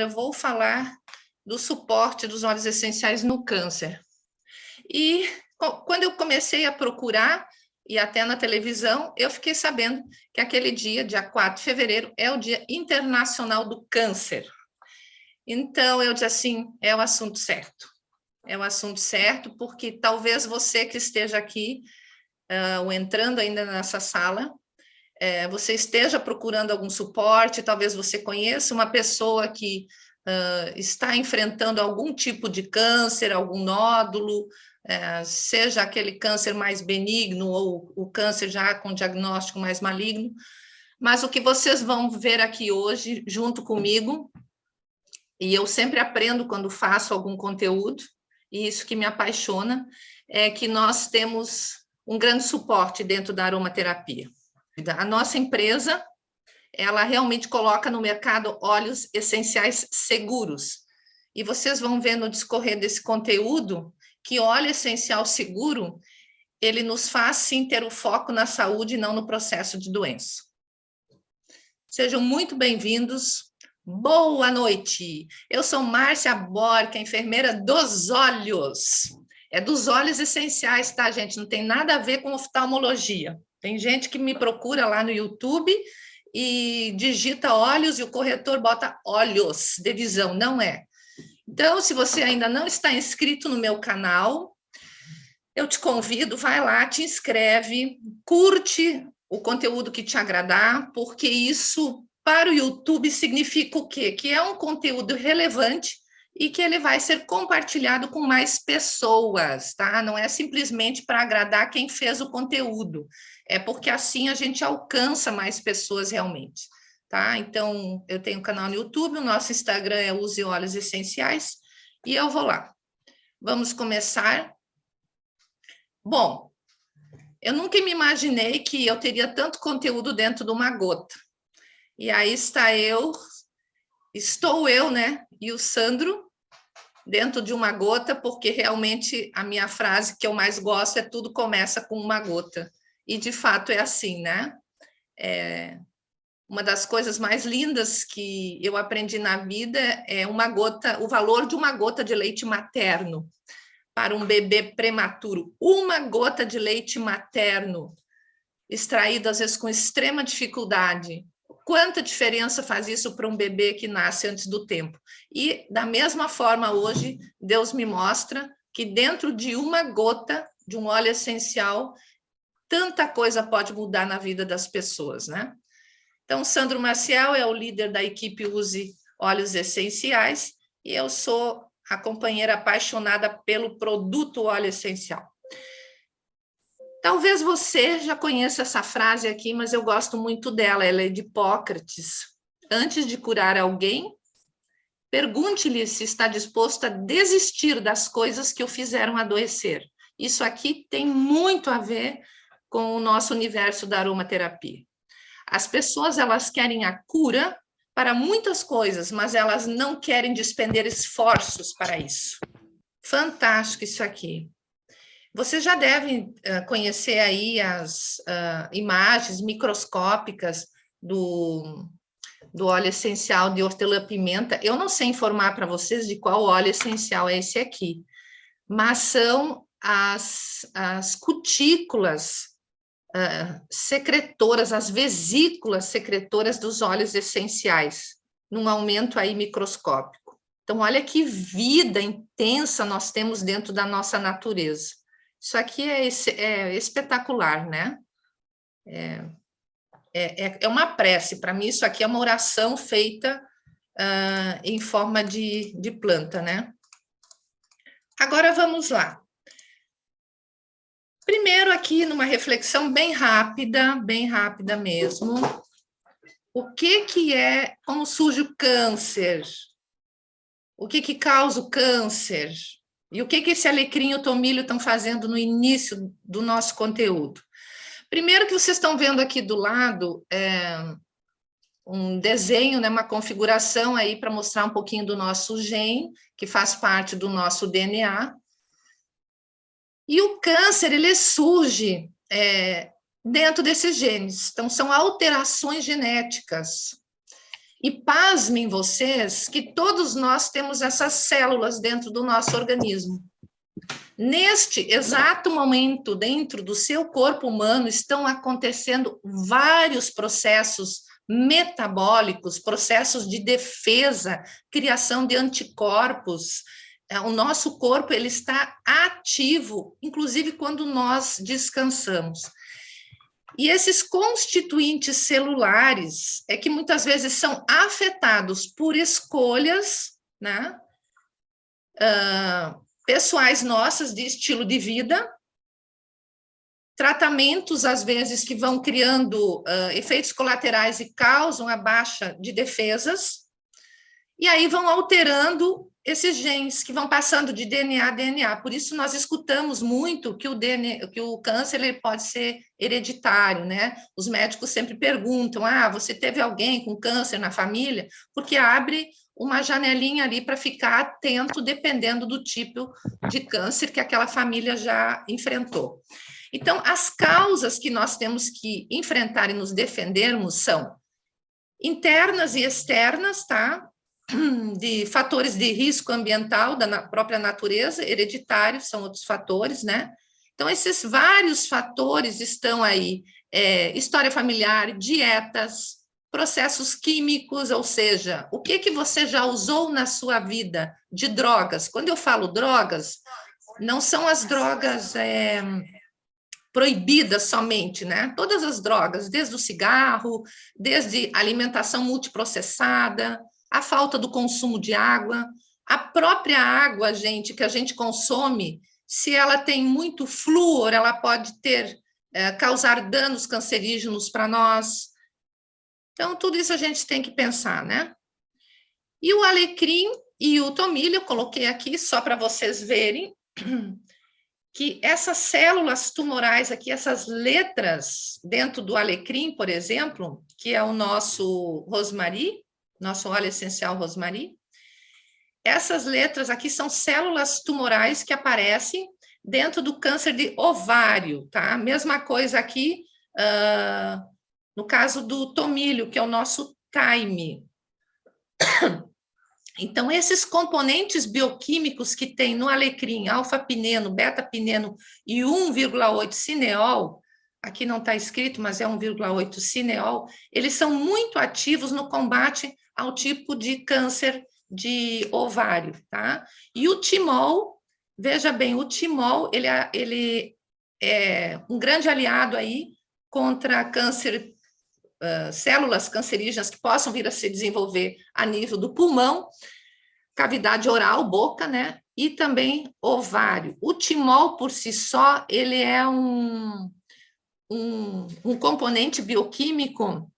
eu vou falar do suporte dos óleos essenciais no câncer. E quando eu comecei a procurar, e até na televisão, eu fiquei sabendo que aquele dia 4 de fevereiro, é o Dia Internacional do Câncer. Então, eu disse assim, é o assunto certo. É o assunto certo, porque talvez você que esteja aqui, ou entrando ainda nessa sala, você esteja procurando algum suporte, talvez você conheça uma pessoa que está enfrentando algum tipo de câncer, algum nódulo, seja aquele câncer mais benigno ou o câncer já com diagnóstico mais maligno. Mas o que vocês vão ver aqui hoje, junto comigo, e eu sempre aprendo quando faço algum conteúdo, e isso que me apaixona, é que nós temos um grande suporte dentro da aromaterapia. A nossa empresa, ela realmente coloca no mercado óleos essenciais seguros. E vocês vão ver no discorrer desse conteúdo que óleo essencial seguro, ele nos faz sim ter o foco na saúde e não no processo de doença. Sejam muito bem-vindos. Boa noite. Eu sou Márcia Borca, enfermeira dos olhos. É dos óleos essenciais, tá, gente? Não tem nada a ver com oftalmologia. Tem gente que me procura lá no YouTube e digita óleos e o corretor bota óleos de visão, não é. Então, se você ainda não está inscrito no meu canal, eu te convido, vai lá, te inscreve, curte o conteúdo que te agradar, porque isso para o YouTube significa o quê? Que é um conteúdo relevante e que ele vai ser compartilhado com mais pessoas, tá? Não é simplesmente para agradar quem fez o conteúdo, é porque assim a gente alcança mais pessoas realmente, tá? Então, eu tenho um canal no YouTube, o nosso Instagram é Use Óleos Essenciais, e eu vou lá. Vamos começar. Bom, eu nunca me imaginei que eu teria tanto conteúdo dentro de uma gota. E aí estou eu, né? E o Sandro dentro de uma gota, porque realmente a minha frase que eu mais gosto é tudo começa com uma gota. E de fato é assim, né? Uma das coisas mais lindas que eu aprendi na vida é uma gota, o valor de uma gota de leite materno para um bebê prematuro. Uma gota de leite materno, extraído às vezes com extrema dificuldade. Quanta diferença faz isso para um bebê que nasce antes do tempo? E, da mesma forma, hoje, Deus me mostra que dentro de uma gota de um óleo essencial, tanta coisa pode mudar na vida das pessoas, né? Então, Sandro Maciel é o líder da equipe Use Óleos Essenciais e eu sou a companheira apaixonada pelo produto óleo essencial. Talvez você já conheça essa frase aqui, mas eu gosto muito dela, ela é de Hipócrates. Antes de curar alguém, pergunte-lhe se está disposto a desistir das coisas que o fizeram adoecer. Isso aqui tem muito a ver com o nosso universo da aromaterapia. As pessoas, elas querem a cura para muitas coisas, mas elas não querem despender esforços para isso. Fantástico isso aqui. Você já deve conhecer aí as imagens microscópicas do óleo essencial de hortelã-pimenta. Eu não sei informar para vocês de qual óleo essencial é esse aqui, mas são as cutículas secretoras, as vesículas secretoras dos óleos essenciais, num aumento aí microscópico. Então, olha que vida intensa nós temos dentro da nossa natureza. Isso aqui é espetacular, né? É uma prece. Para mim, isso aqui é uma oração feita em forma de planta, né? Agora, vamos lá. Primeiro, aqui, numa reflexão bem rápida mesmo. O que é, como surge o câncer? O que causa o câncer? E o que esse alecrim e o tomilho estão fazendo no início do nosso conteúdo? Primeiro que vocês estão vendo aqui do lado um desenho, né, uma configuração aí para mostrar um pouquinho do nosso gene, que faz parte do nosso DNA. E o câncer, ele surge dentro desses genes. Então, são alterações genéticas. E pasmem vocês que todos nós temos essas células dentro do nosso organismo. Neste exato momento, dentro do seu corpo humano, estão acontecendo vários processos metabólicos, processos de defesa, criação de anticorpos. O nosso corpo ele está ativo, inclusive quando nós descansamos. E esses constituintes celulares é que muitas vezes são afetados por escolhas, né, pessoais nossas de estilo de vida, tratamentos, às vezes, que vão criando efeitos colaterais e causam a baixa de defesas, e aí vão alterando esses genes que vão passando de DNA a DNA. Por isso, nós escutamos muito que o câncer ele pode ser hereditário, né? Os médicos sempre perguntam, você teve alguém com câncer na família? Porque abre uma janelinha ali para ficar atento, dependendo do tipo de câncer que aquela família já enfrentou. Então, as causas que nós temos que enfrentar e nos defendermos são internas e externas, tá? De fatores de risco ambiental da própria natureza, hereditários são outros fatores, né? Então, esses vários fatores estão aí, história familiar, dietas, processos químicos, ou seja, o que você já usou na sua vida de drogas? Quando eu falo drogas, não são as drogas proibidas somente, né? Todas as drogas, desde o cigarro, desde alimentação multiprocessada, a falta do consumo de água, a própria água, gente, que a gente consome, se ela tem muito flúor, ela pode causar danos cancerígenos para nós. Então, tudo isso a gente tem que pensar, né? E o alecrim e o tomilho, eu coloquei aqui só para vocês verem que essas células tumorais aqui, essas letras dentro do alecrim, por exemplo, que é o nosso rosmarim, nosso óleo essencial rosmarim, essas letras aqui são células tumorais que aparecem dentro do câncer de ovário, tá? Mesma coisa aqui, no caso do tomilho, que é o nosso thyme. Então, esses componentes bioquímicos que tem no alecrim, alfa-pineno, beta-pineno e 1,8 cineol, aqui não está escrito, mas é 1,8 cineol, eles são muito ativos no combate ao tipo de câncer de ovário, tá? E o timol, veja bem, o timol, ele é um grande aliado aí contra câncer, células cancerígenas que possam vir a se desenvolver a nível do pulmão, cavidade oral, boca, né? E também ovário. O timol, por si só, ele é um componente bioquímico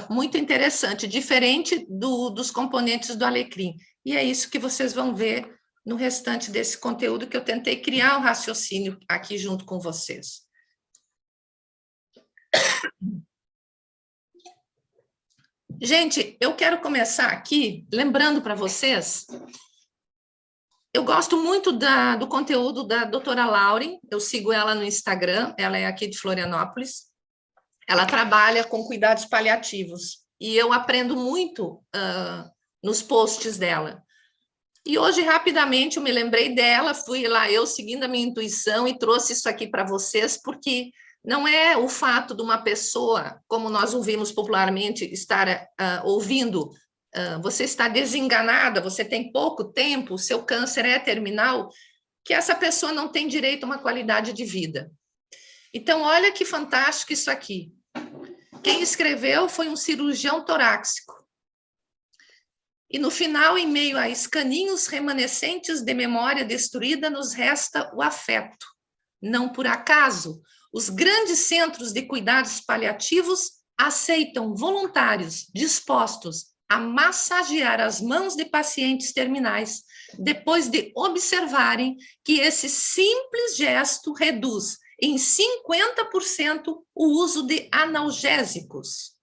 muito interessante, diferente dos componentes do alecrim. E é isso que vocês vão ver no restante desse conteúdo, que eu tentei criar um raciocínio aqui junto com vocês. Gente, eu quero começar aqui lembrando para vocês, eu gosto muito do conteúdo da doutora Lauren, eu sigo ela no Instagram, ela é aqui de Florianópolis, ela trabalha com cuidados paliativos, e eu aprendo muito nos posts dela. E hoje, rapidamente, eu me lembrei dela, fui lá, eu seguindo a minha intuição, e trouxe isso aqui para vocês, porque não é o fato de uma pessoa, como nós ouvimos popularmente, estar ouvindo, você está desenganada, você tem pouco tempo, o seu câncer é terminal, que essa pessoa não tem direito a uma qualidade de vida. Então, olha que fantástico isso aqui. Quem escreveu foi um cirurgião torácico. E no final, em meio a escaninhos remanescentes de memória destruída, nos resta o afeto. Não por acaso, os grandes centros de cuidados paliativos aceitam voluntários dispostos a massagear as mãos de pacientes terminais, depois de observarem que esse simples gesto reduz em 50% o uso de analgésicos.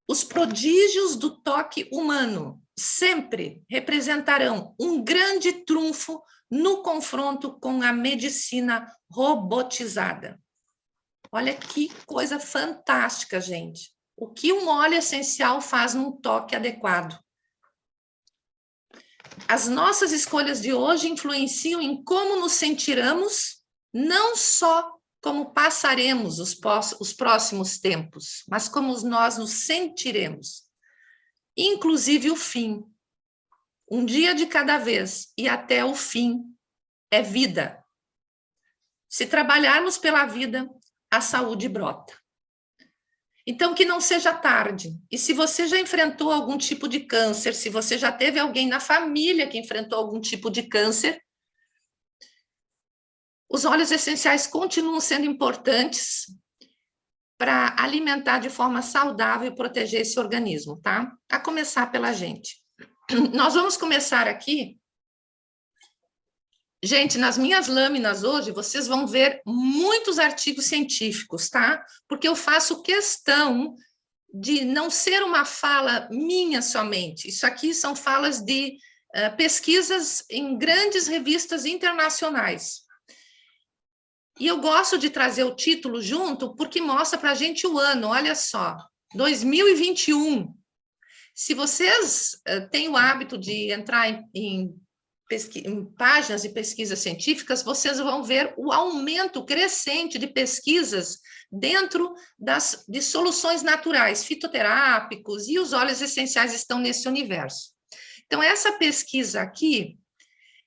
Os prodígios do toque humano sempre representarão um grande trunfo no confronto com a medicina robotizada. Olha que coisa fantástica, gente. o que um óleo essencial faz num toque adequado. As nossas escolhas de hoje influenciam em como nos sentiremos, não só como passaremos os próximos tempos, mas como nós nos sentiremos. Inclusive o fim. Um dia de cada vez e até o fim é vida. Se trabalharmos pela vida, a saúde brota. Então, que não seja tarde. E se você já enfrentou algum tipo de câncer, se você já teve alguém na família que enfrentou algum tipo de câncer, os óleos essenciais continuam sendo importantes para alimentar de forma saudável e proteger esse organismo, tá? A começar pela gente. Nós vamos começar aqui. Gente, nas minhas lâminas hoje, vocês vão ver muitos artigos científicos, tá? Porque eu faço questão de não ser uma fala minha somente. Isso aqui são falas de pesquisas em grandes revistas internacionais. E eu gosto de trazer o título junto, porque mostra para a gente o ano, olha só, 2021. Se vocês têm o hábito de entrar em páginas de pesquisas científicas, vocês vão ver o aumento crescente de pesquisas dentro de soluções naturais, fitoterápicos, e os óleos essenciais estão nesse universo. Então, essa pesquisa aqui,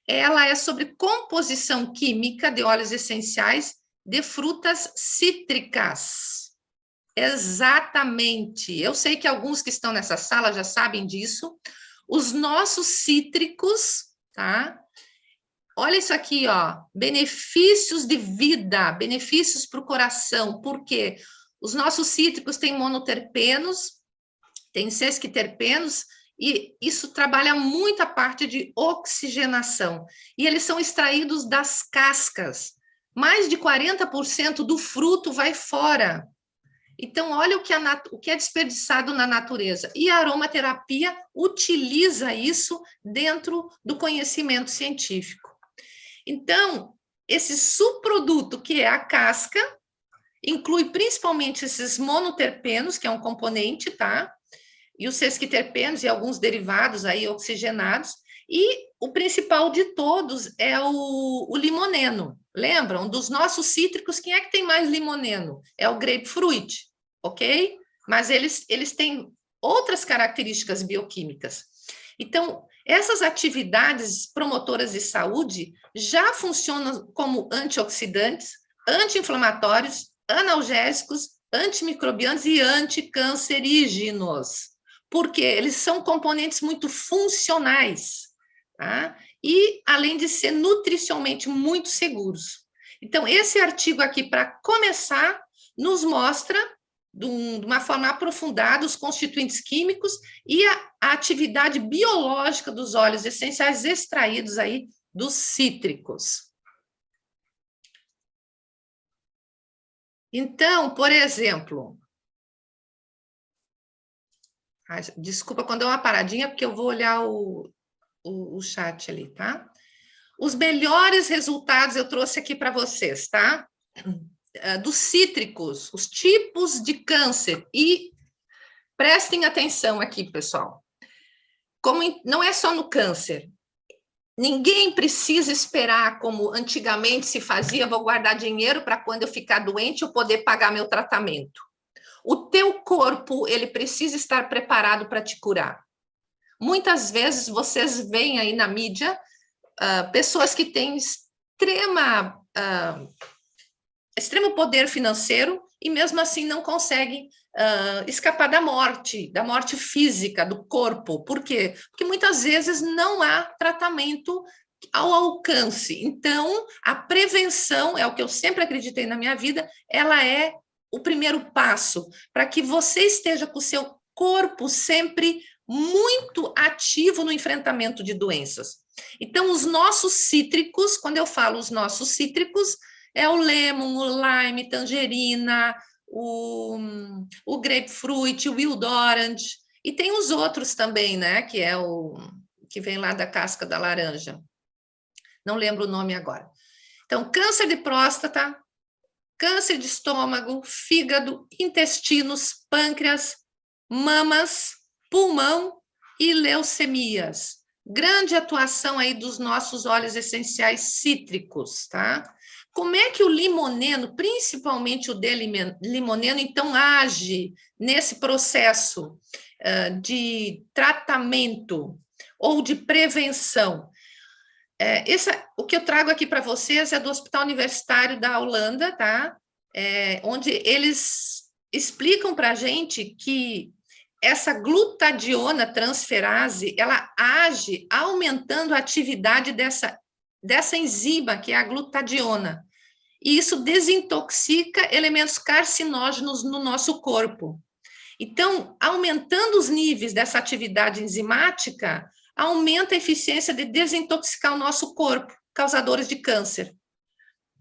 ela é sobre composição química de óleos essenciais de frutas cítricas. Exatamente. Eu sei que alguns que estão nessa sala já sabem disso. Os nossos cítricos, tá? Olha isso aqui, ó, benefícios de vida, benefícios para o coração, porque os nossos cítricos têm monoterpenos, têm sesquiterpenos, e isso trabalha muito a parte de oxigenação. E eles são extraídos das cascas. Mais de 40% do fruto vai fora. Então, olha o que é desperdiçado na natureza. E a aromaterapia utiliza isso dentro do conhecimento científico. Então, esse subproduto, que é a casca, inclui principalmente esses monoterpenos, que é um componente, tá? E os sesquiterpenos e alguns derivados aí oxigenados. E o principal de todos é o limoneno. Lembram? Dos nossos cítricos, quem é que tem mais limoneno? É o grapefruit, ok? Mas eles têm outras características bioquímicas. Então, essas atividades promotoras de saúde já funcionam como antioxidantes, anti-inflamatórios, analgésicos, antimicrobianos e anticancerígenos, porque eles são componentes muito funcionais, tá? E além de ser nutricionalmente muito seguros. Então, esse artigo aqui, para começar, nos mostra de uma forma aprofundada os constituintes químicos e a atividade biológica dos óleos essenciais extraídos aí dos cítricos. Então, por exemplo, desculpa quando deu uma paradinha, porque eu vou olhar o chat ali, tá? Os melhores resultados eu trouxe aqui para vocês, tá? Dos cítricos, os tipos de câncer. E prestem atenção aqui, pessoal. Como não é só no câncer. Ninguém precisa esperar, como antigamente se fazia, vou guardar dinheiro para quando eu ficar doente eu poder pagar meu tratamento. O teu corpo, ele precisa estar preparado para te curar. Muitas vezes vocês veem aí na mídia pessoas que têm extremo poder financeiro e mesmo assim não conseguem escapar da morte física do corpo. Por quê? Porque muitas vezes não há tratamento ao alcance. Então, a prevenção, é o que eu sempre acreditei na minha vida, ela é o primeiro passo para que você esteja com o seu corpo sempre muito ativo no enfrentamento de doenças. Então, os nossos cítricos, quando eu falo os nossos cítricos, é o lemon, o lime, tangerina, o grapefruit, o wild orange, e tem os outros também, né, que é o que vem lá da casca da laranja. Não lembro o nome agora. Então, câncer de próstata, câncer de estômago, fígado, intestinos, pâncreas, mamas, pulmão e leucemias. Grande atuação aí dos nossos óleos essenciais cítricos, tá? Como é que o limoneno, principalmente o D-limoneno, então age nesse processo de tratamento ou de prevenção? O que eu trago aqui para vocês é do Hospital Universitário da Holanda, tá? Onde eles explicam para a gente que essa glutadiona transferase, ela age aumentando a atividade dessa enzima, que é a glutadiona. E isso desintoxica elementos carcinógenos no nosso corpo. Então, aumentando os níveis dessa atividade enzimática, aumenta a eficiência de desintoxicar o nosso corpo, causadores de câncer.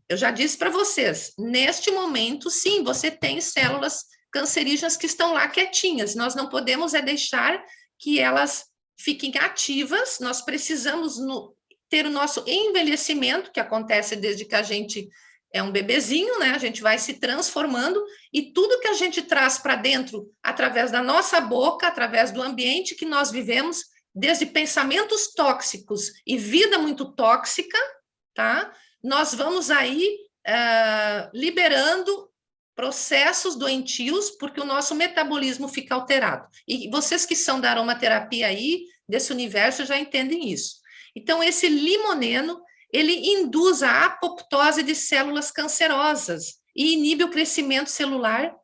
Eu já disse para vocês, neste momento, sim, você tem células cancerígenas que estão lá quietinhas. Nós não podemos deixar que elas fiquem ativas, nós precisamos ter o nosso envelhecimento, que acontece desde que a gente é um bebezinho, né? A gente vai se transformando e tudo que a gente traz para dentro, através da nossa boca, através do ambiente que nós vivemos, desde pensamentos tóxicos e vida muito tóxica, tá? Nós vamos aí liberando processos doentios, porque o nosso metabolismo fica alterado. E vocês que são da aromaterapia aí, desse universo, já entendem isso. Então, esse limoneno, ele induz a apoptose de células cancerosas e inibe o crescimento celular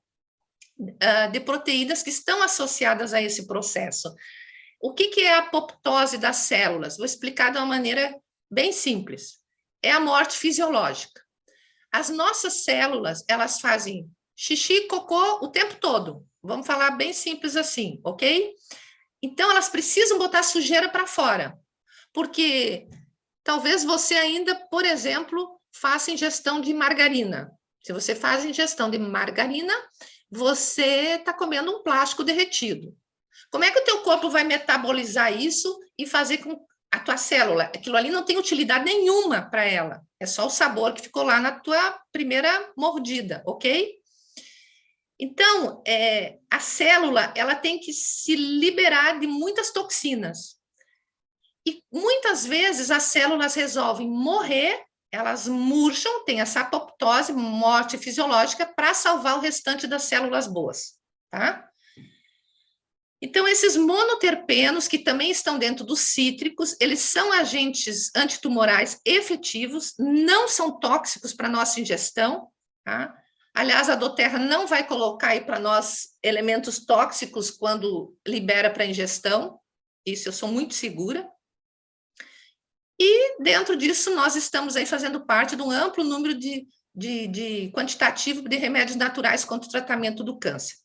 de proteínas que estão associadas a esse processo. O que é a apoptose das células? Vou explicar de uma maneira bem simples. É a morte fisiológica. As nossas células, elas fazem xixi e cocô o tempo todo. Vamos falar bem simples assim, ok? Então, elas precisam botar sujeira para fora. Porque talvez você ainda, por exemplo, faça ingestão de margarina. Se você faz ingestão de margarina, você está comendo um plástico derretido. Como é que o teu corpo vai metabolizar isso e fazer com a tua célula? Aquilo ali não tem utilidade nenhuma para ela. É só o sabor que ficou lá na tua primeira mordida, ok? Então, a célula, ela tem que se liberar de muitas toxinas. E muitas vezes as células resolvem morrer, elas murcham, tem essa apoptose, morte fisiológica, para salvar o restante das células boas, tá? Então, esses monoterpenos, que também estão dentro dos cítricos, eles são agentes antitumorais efetivos, não são tóxicos para nossa ingestão, tá? Aliás, a doTERRA não vai colocar aí para nós elementos tóxicos quando libera para ingestão, isso eu sou muito segura. E dentro disso, nós estamos aí fazendo parte de um amplo número de quantitativo de remédios naturais contra o tratamento do câncer.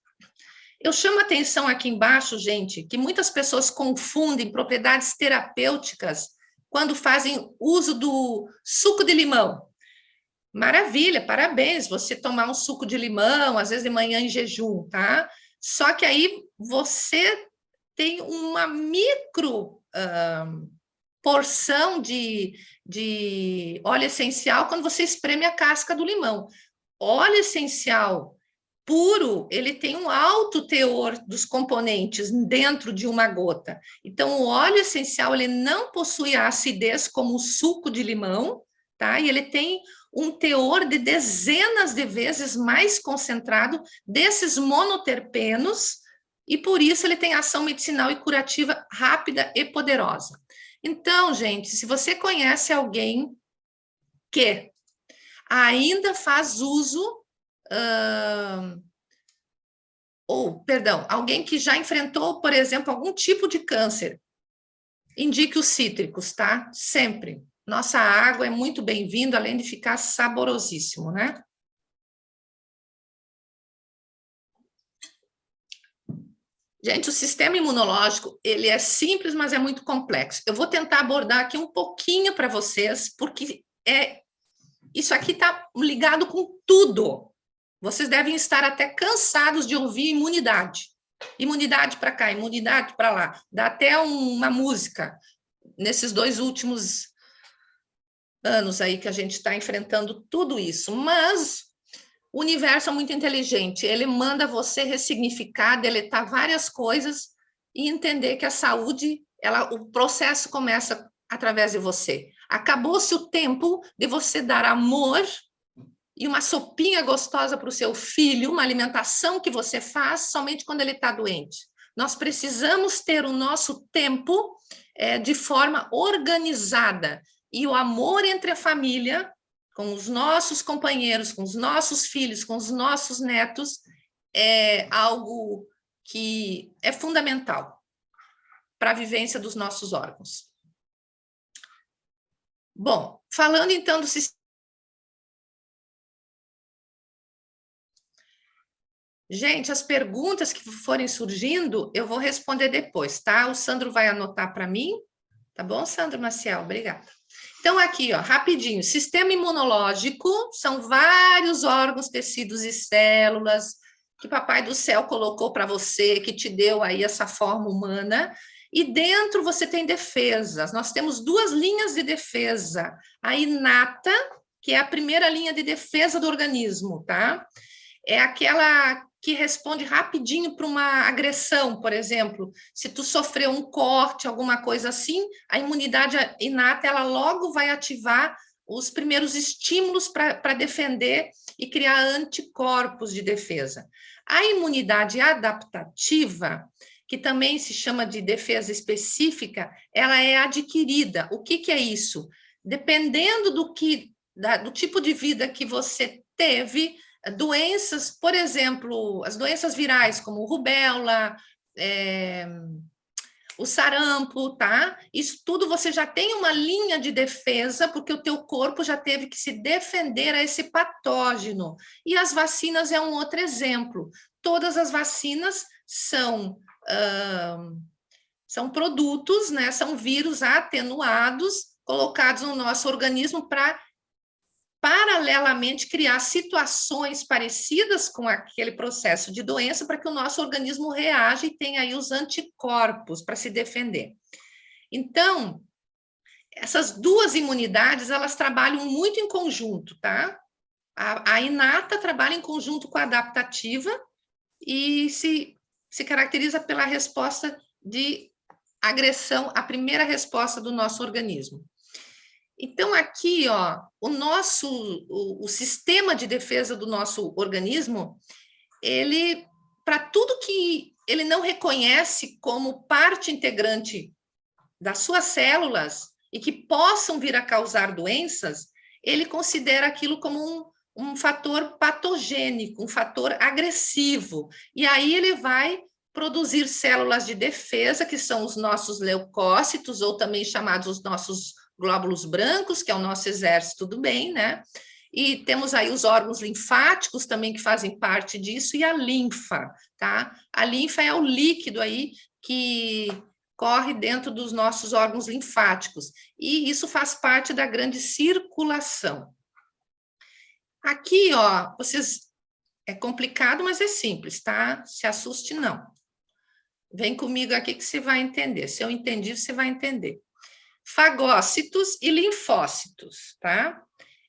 Eu chamo a atenção aqui embaixo, gente, que muitas pessoas confundem propriedades terapêuticas quando fazem uso do suco de limão. Maravilha, parabéns, você tomar um suco de limão, às vezes de manhã em jejum, tá? Só que aí você tem uma micro porção de óleo essencial quando você espreme a casca do limão. Óleo essencial puro, ele tem um alto teor dos componentes dentro de uma gota. Então, o óleo essencial, ele não possui a acidez como o suco de limão, tá? E ele tem um teor de dezenas de vezes mais concentrado desses monoterpenos, e por isso ele tem ação medicinal e curativa rápida e poderosa. Então, gente, se você conhece alguém que ainda faz uso alguém que já enfrentou, por exemplo, algum tipo de câncer, indique os cítricos, tá? Sempre. Nossa água é muito bem-vinda, além de ficar saborosíssimo, né? Gente, o sistema imunológico, ele é simples, mas é muito complexo. Eu vou tentar abordar aqui um pouquinho para vocês, porque isso aqui está ligado com tudo. Vocês devem estar até cansados de ouvir imunidade. Imunidade para cá, imunidade para lá. Dá até uma música nesses 2 últimos anos aí que a gente está enfrentando tudo isso. Mas O universo é muito inteligente, ele manda você ressignificar, deletar várias coisas e entender que a saúde, o processo começa através de você. Acabou-se o tempo de você dar amor e uma sopinha gostosa para o seu filho, uma alimentação que você faz somente quando ele está doente. Nós precisamos ter o nosso tempo de forma organizada. E o amor entre a família, com os nossos companheiros, com os nossos filhos, com os nossos netos, é algo que é fundamental para a vivência dos nossos órgãos. Bom, falando então do sistema. Gente, as perguntas que forem surgindo, eu vou responder depois, tá? O Sandro vai anotar para mim, tá bom, Sandro Maciel? Obrigada. Então, aqui, ó, rapidinho, sistema imunológico são vários órgãos, tecidos e células que o Papai do Céu colocou para você, que te deu aí essa forma humana, e dentro você tem defesas. Nós temos duas linhas de defesa, a inata, que é a primeira linha de defesa do organismo, tá? É aquela que responde rapidinho para uma agressão, por exemplo. Se tu sofreu um corte, alguma coisa assim, a imunidade inata, ela logo vai ativar os primeiros estímulos para defender e criar anticorpos de defesa. A imunidade adaptativa, que também se chama de defesa específica, ela é adquirida. O que é isso? Dependendo do tipo de vida que você teve, doenças, por exemplo, as doenças virais, como rubéola, o sarampo, tá? Isso tudo você já tem uma linha de defesa, porque o teu corpo já teve que se defender a esse patógeno. E as vacinas é um outro exemplo. Todas as vacinas são produtos, né? São vírus atenuados, colocados no nosso organismo para paralelamente criar situações parecidas com aquele processo de doença para que o nosso organismo reaja e tenha aí os anticorpos para se defender. Então, essas duas imunidades, elas trabalham muito em conjunto, tá? A inata trabalha em conjunto com a adaptativa e se caracteriza pela resposta de agressão, a primeira resposta do nosso organismo. Então, aqui, ó, o sistema de defesa do nosso organismo, ele, para tudo que ele não reconhece como parte integrante das suas células e que possam vir a causar doenças, ele considera aquilo como um fator patogênico, um fator agressivo. E aí ele vai produzir células de defesa, que são os nossos leucócitos, ou também chamados os nossos glóbulos brancos, que é o nosso exército do bem, né? E temos aí os órgãos linfáticos também que fazem parte disso, e a linfa, tá? A linfa é o líquido aí que corre dentro dos nossos órgãos linfáticos, e isso faz parte da grande circulação. Aqui, ó, é complicado, mas é simples, tá? Se assuste, não. Vem comigo aqui que você vai entender. Se eu entendi, você vai entender. Fagócitos e linfócitos, tá?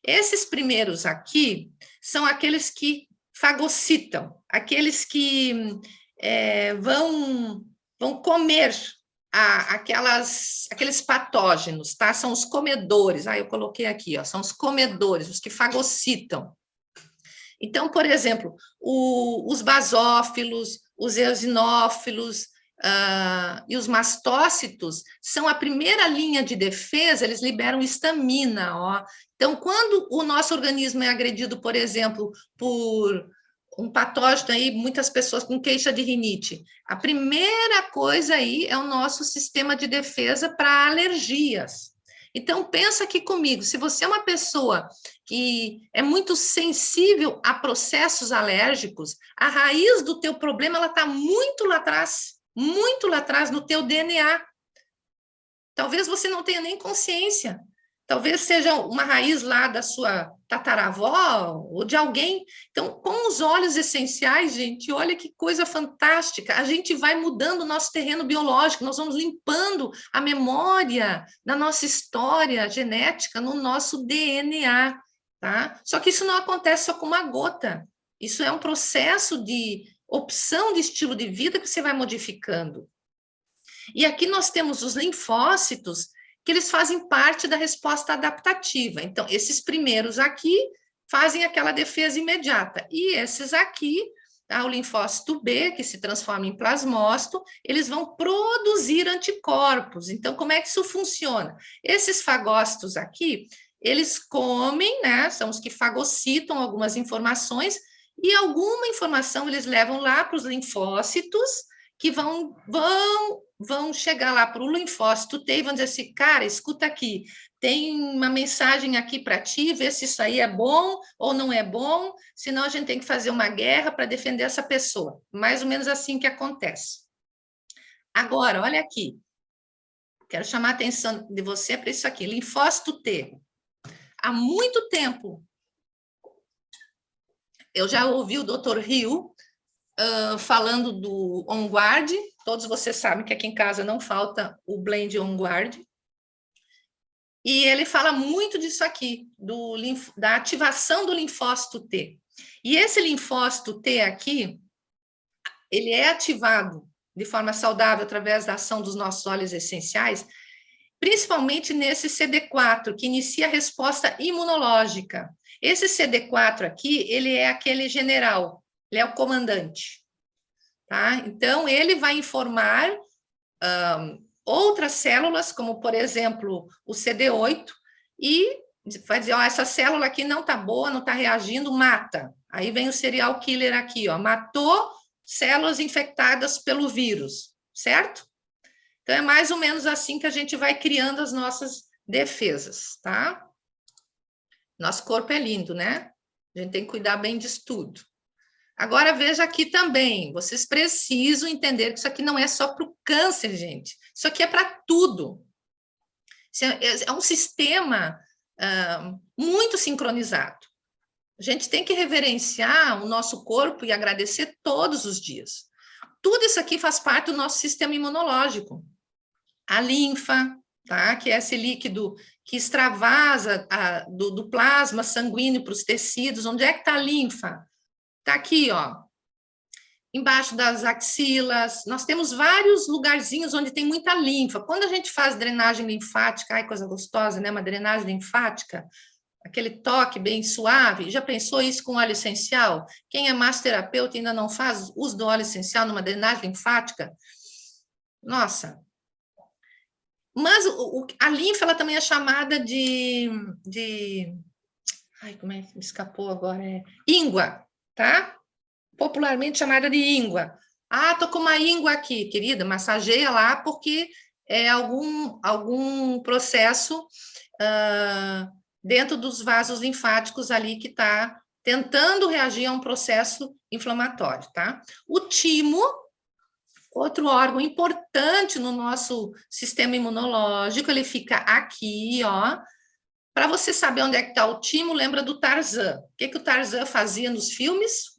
Esses primeiros aqui são aqueles que fagocitam, aqueles que vão comer aqueles patógenos, tá? São os comedores. Eu coloquei aqui, ó, são os comedores, os que fagocitam. Então, por exemplo, os basófilos, os eosinófilos, e os mastócitos são a primeira linha de defesa, eles liberam histamina, ó. Então, quando o nosso organismo é agredido, por exemplo, por um patógeno aí, muitas pessoas com queixa de rinite, a primeira coisa aí é o nosso sistema de defesa para alergias. Então, pensa aqui comigo, se você é uma pessoa que é muito sensível a processos alérgicos, a raiz do teu problema, ela está muito lá atrás no teu DNA. Talvez você não tenha nem consciência. Talvez seja uma raiz lá da sua tataravó ou de alguém. Então, com os óleos essenciais, gente, olha que coisa fantástica. A gente vai mudando o nosso terreno biológico, nós vamos limpando a memória da nossa história genética no nosso DNA, tá? Só que isso não acontece só com uma gota. Isso é um processo de opção de estilo de vida que você vai modificando. E aqui nós temos os linfócitos, que eles fazem parte da resposta adaptativa. Então, esses primeiros aqui fazem aquela defesa imediata. E esses aqui, o linfócito B, que se transforma em plasmócito, eles vão produzir anticorpos. Então, como é que isso funciona? Esses fagócitos aqui, eles comem, né? São os que fagocitam algumas informações, e alguma informação eles levam lá para os linfócitos, que vão chegar lá para o linfócito T e vão dizer assim, cara, escuta aqui, tem uma mensagem aqui para ti, vê se isso aí é bom ou não é bom, senão a gente tem que fazer uma guerra para defender essa pessoa. Mais ou menos assim que acontece. Agora, olha aqui, quero chamar a atenção de você para isso aqui, linfócito T. Há muito tempo, eu já ouvi o Dr. Hill falando do OnGuard, todos vocês sabem que aqui em casa não falta o blend OnGuard, e ele fala muito disso aqui, da ativação do linfócito T. E esse linfócito T aqui, ele é ativado de forma saudável através da ação dos nossos óleos essenciais, principalmente nesse CD4, que inicia a resposta imunológica. Esse CD4 aqui, ele é aquele general, ele é o comandante, tá? Então, ele vai informar outras células, como, por exemplo, o CD8, e vai dizer, ó, essa célula aqui não tá boa, não tá reagindo, mata. Aí vem o serial killer aqui, ó, matou células infectadas pelo vírus, certo? Então, é mais ou menos assim que a gente vai criando as nossas defesas, tá? Nosso corpo é lindo, né? A gente tem que cuidar bem disso tudo. Agora, veja aqui também, vocês precisam entender que isso aqui não é só para o câncer, gente. Isso aqui é para tudo. É um sistema muito sincronizado. A gente tem que reverenciar o nosso corpo e agradecer todos os dias. Tudo isso aqui faz parte do nosso sistema imunológico. A linfa, tá? Que é esse líquido que extravasa do plasma sanguíneo para os tecidos. Onde é que está a linfa? Está aqui, ó, embaixo das axilas. Nós temos vários lugarzinhos onde tem muita linfa. Quando a gente faz drenagem linfática, ai, coisa gostosa, né? Uma drenagem linfática, aquele toque bem suave. Já pensou isso com óleo essencial? Quem é massoterapeuta e ainda não faz uso do óleo essencial numa drenagem linfática? Nossa! Mas a linfa, ela também é chamada de ai, como é que me escapou agora? Íngua, tá? Popularmente chamada de íngua. Ah, tô com uma íngua aqui, querida, massageia lá, porque é algum processo dentro dos vasos linfáticos ali que está tentando reagir a um processo inflamatório, tá? O timo, outro órgão importante no nosso sistema imunológico, ele fica aqui, ó. Para você saber onde é que está o timo, lembra do Tarzan. O que o Tarzan fazia nos filmes?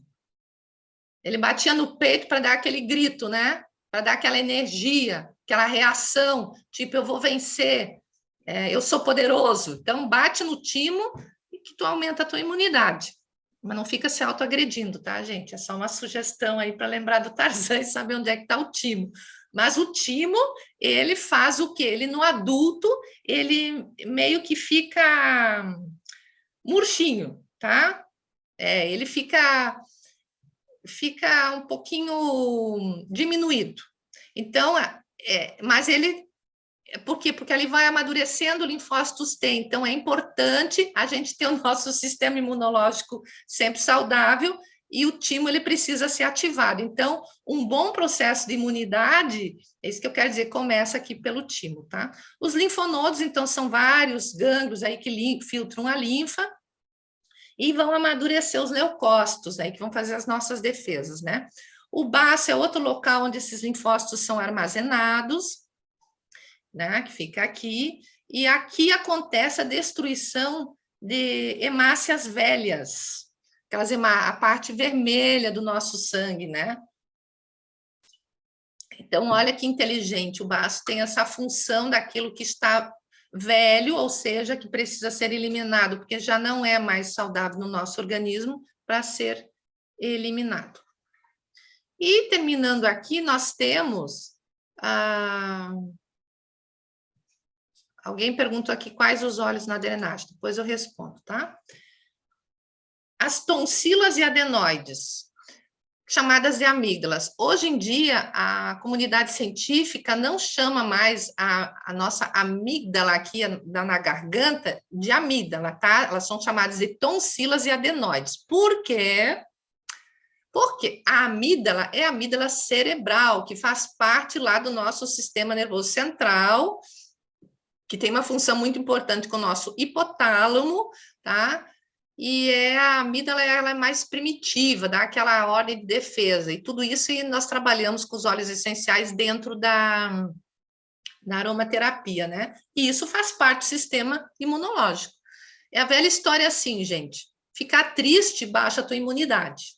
Ele batia no peito para dar aquele grito, né? Para dar aquela energia, aquela reação, tipo, eu vou vencer, eu sou poderoso. Então, bate no timo e que tu aumenta a tua imunidade. Mas não fica se autoagredindo, tá, gente? É só uma sugestão aí para lembrar do Tarzan e saber onde é que está o timo. Mas o timo, ele faz o quê? Ele, no adulto, ele meio que fica murchinho, tá? Ele fica um pouquinho diminuído. Então, mas ele... Por quê? Porque ele vai amadurecendo, o linfócitos T. Então, é importante a gente ter o nosso sistema imunológico sempre saudável e o timo, ele precisa ser ativado. Então, um bom processo de imunidade, é isso que eu quero dizer, começa aqui pelo timo, tá? Os linfonodos, então, são vários gânglios aí que filtram a linfa e vão amadurecer os leucócitos, aí que vão fazer as nossas defesas, né? O baço é outro local onde esses linfócitos são armazenados, né, que fica aqui, e aqui acontece a destruição de hemácias velhas, a parte vermelha do nosso sangue, né? Então, olha que inteligente, o baço tem essa função daquilo que está velho, ou seja, que precisa ser eliminado, porque já não é mais saudável no nosso organismo, para ser eliminado. E terminando aqui, nós temos... Alguém perguntou aqui quais os óleos na drenagem, depois eu respondo, tá? As tonsilas e adenoides, chamadas de amígdalas. Hoje em dia, a comunidade científica não chama mais a nossa amígdala aqui na garganta de amígdala, tá? Elas são chamadas de tonsilas e adenoides. Por quê? Porque a amígdala é a amígdala cerebral, que faz parte lá do nosso sistema nervoso central, que tem uma função muito importante com o nosso hipotálamo, tá? E a amígdala ela é mais primitiva, dá aquela ordem de defesa, e tudo isso e nós trabalhamos com os óleos essenciais dentro da aromaterapia, né? E isso faz parte do sistema imunológico. É a velha história assim, gente, ficar triste baixa a tua imunidade.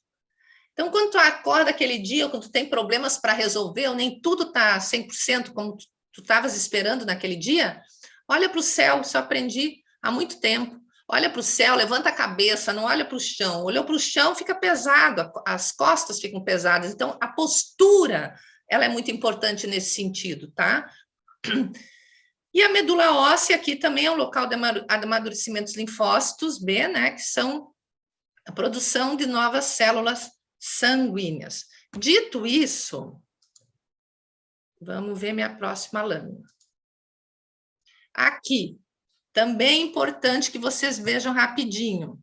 Então, quando tu acorda aquele dia, quando tu tem problemas para resolver, ou nem tudo está 100% como tu estavas esperando naquele dia, olha para o céu, isso eu aprendi há muito tempo. Olha para o céu, levanta a cabeça, não olha para o chão. Olhou para o chão, fica pesado, as costas ficam pesadas. Então, a postura, ela é muito importante nesse sentido, tá? E a medula óssea aqui também é um local de amadurecimento dos linfócitos B, né? Que são a produção de novas células sanguíneas. Dito isso, vamos ver minha próxima lâmina. Aqui, também é importante que vocês vejam rapidinho.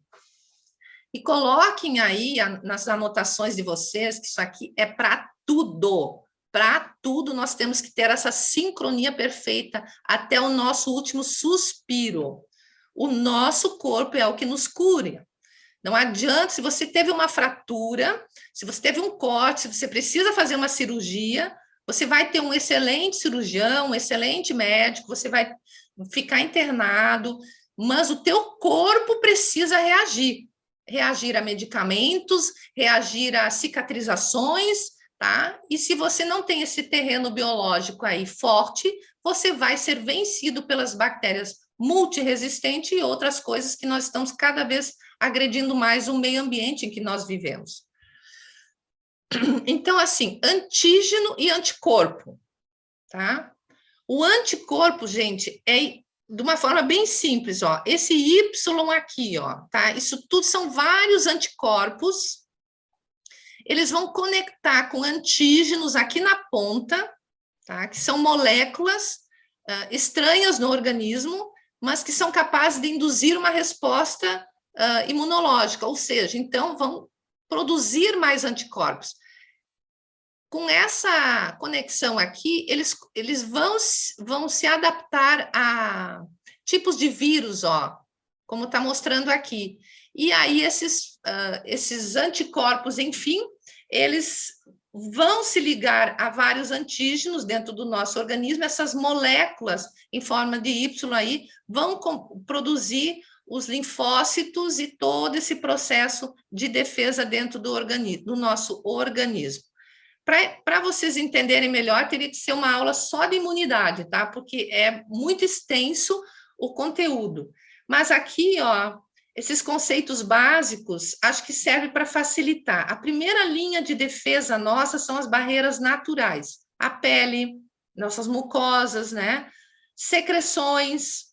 E coloquem aí nas anotações de vocês que isso aqui é para tudo. Para tudo nós temos que ter essa sincronia perfeita até o nosso último suspiro. O nosso corpo é o que nos cura. Não adianta, se você teve uma fratura, se você teve um corte, se você precisa fazer uma cirurgia, você vai ter um excelente cirurgião, um excelente médico, você vai ficar internado, mas o teu corpo precisa reagir. Reagir a medicamentos, reagir a cicatrizações, tá? E se você não tem esse terreno biológico aí forte, você vai ser vencido pelas bactérias multiresistentes e outras coisas que nós estamos cada vez agredindo mais o meio ambiente em que nós vivemos. Então, assim, antígeno e anticorpo, tá? O anticorpo, gente, é de uma forma bem simples, ó. Esse Y aqui, ó, tá? Isso tudo são vários anticorpos. Eles vão conectar com antígenos aqui na ponta, tá? Que são moléculas estranhas no organismo, mas que são capazes de induzir uma resposta imunológica, ou seja, então vão produzir mais anticorpos. Com essa conexão aqui, eles vão se adaptar a tipos de vírus, ó, como está mostrando aqui. E aí esses anticorpos, enfim, eles vão se ligar a vários antígenos dentro do nosso organismo, essas moléculas em forma de Y aí vão produzir os linfócitos e todo esse processo de defesa dentro do organismo, do nosso organismo. Para vocês entenderem melhor, teria que ser uma aula só de imunidade, tá? Porque é muito extenso o conteúdo. Mas aqui, ó, esses conceitos básicos, acho que serve para facilitar. A primeira linha de defesa nossa são as barreiras naturais. A pele, nossas mucosas, né? Secreções,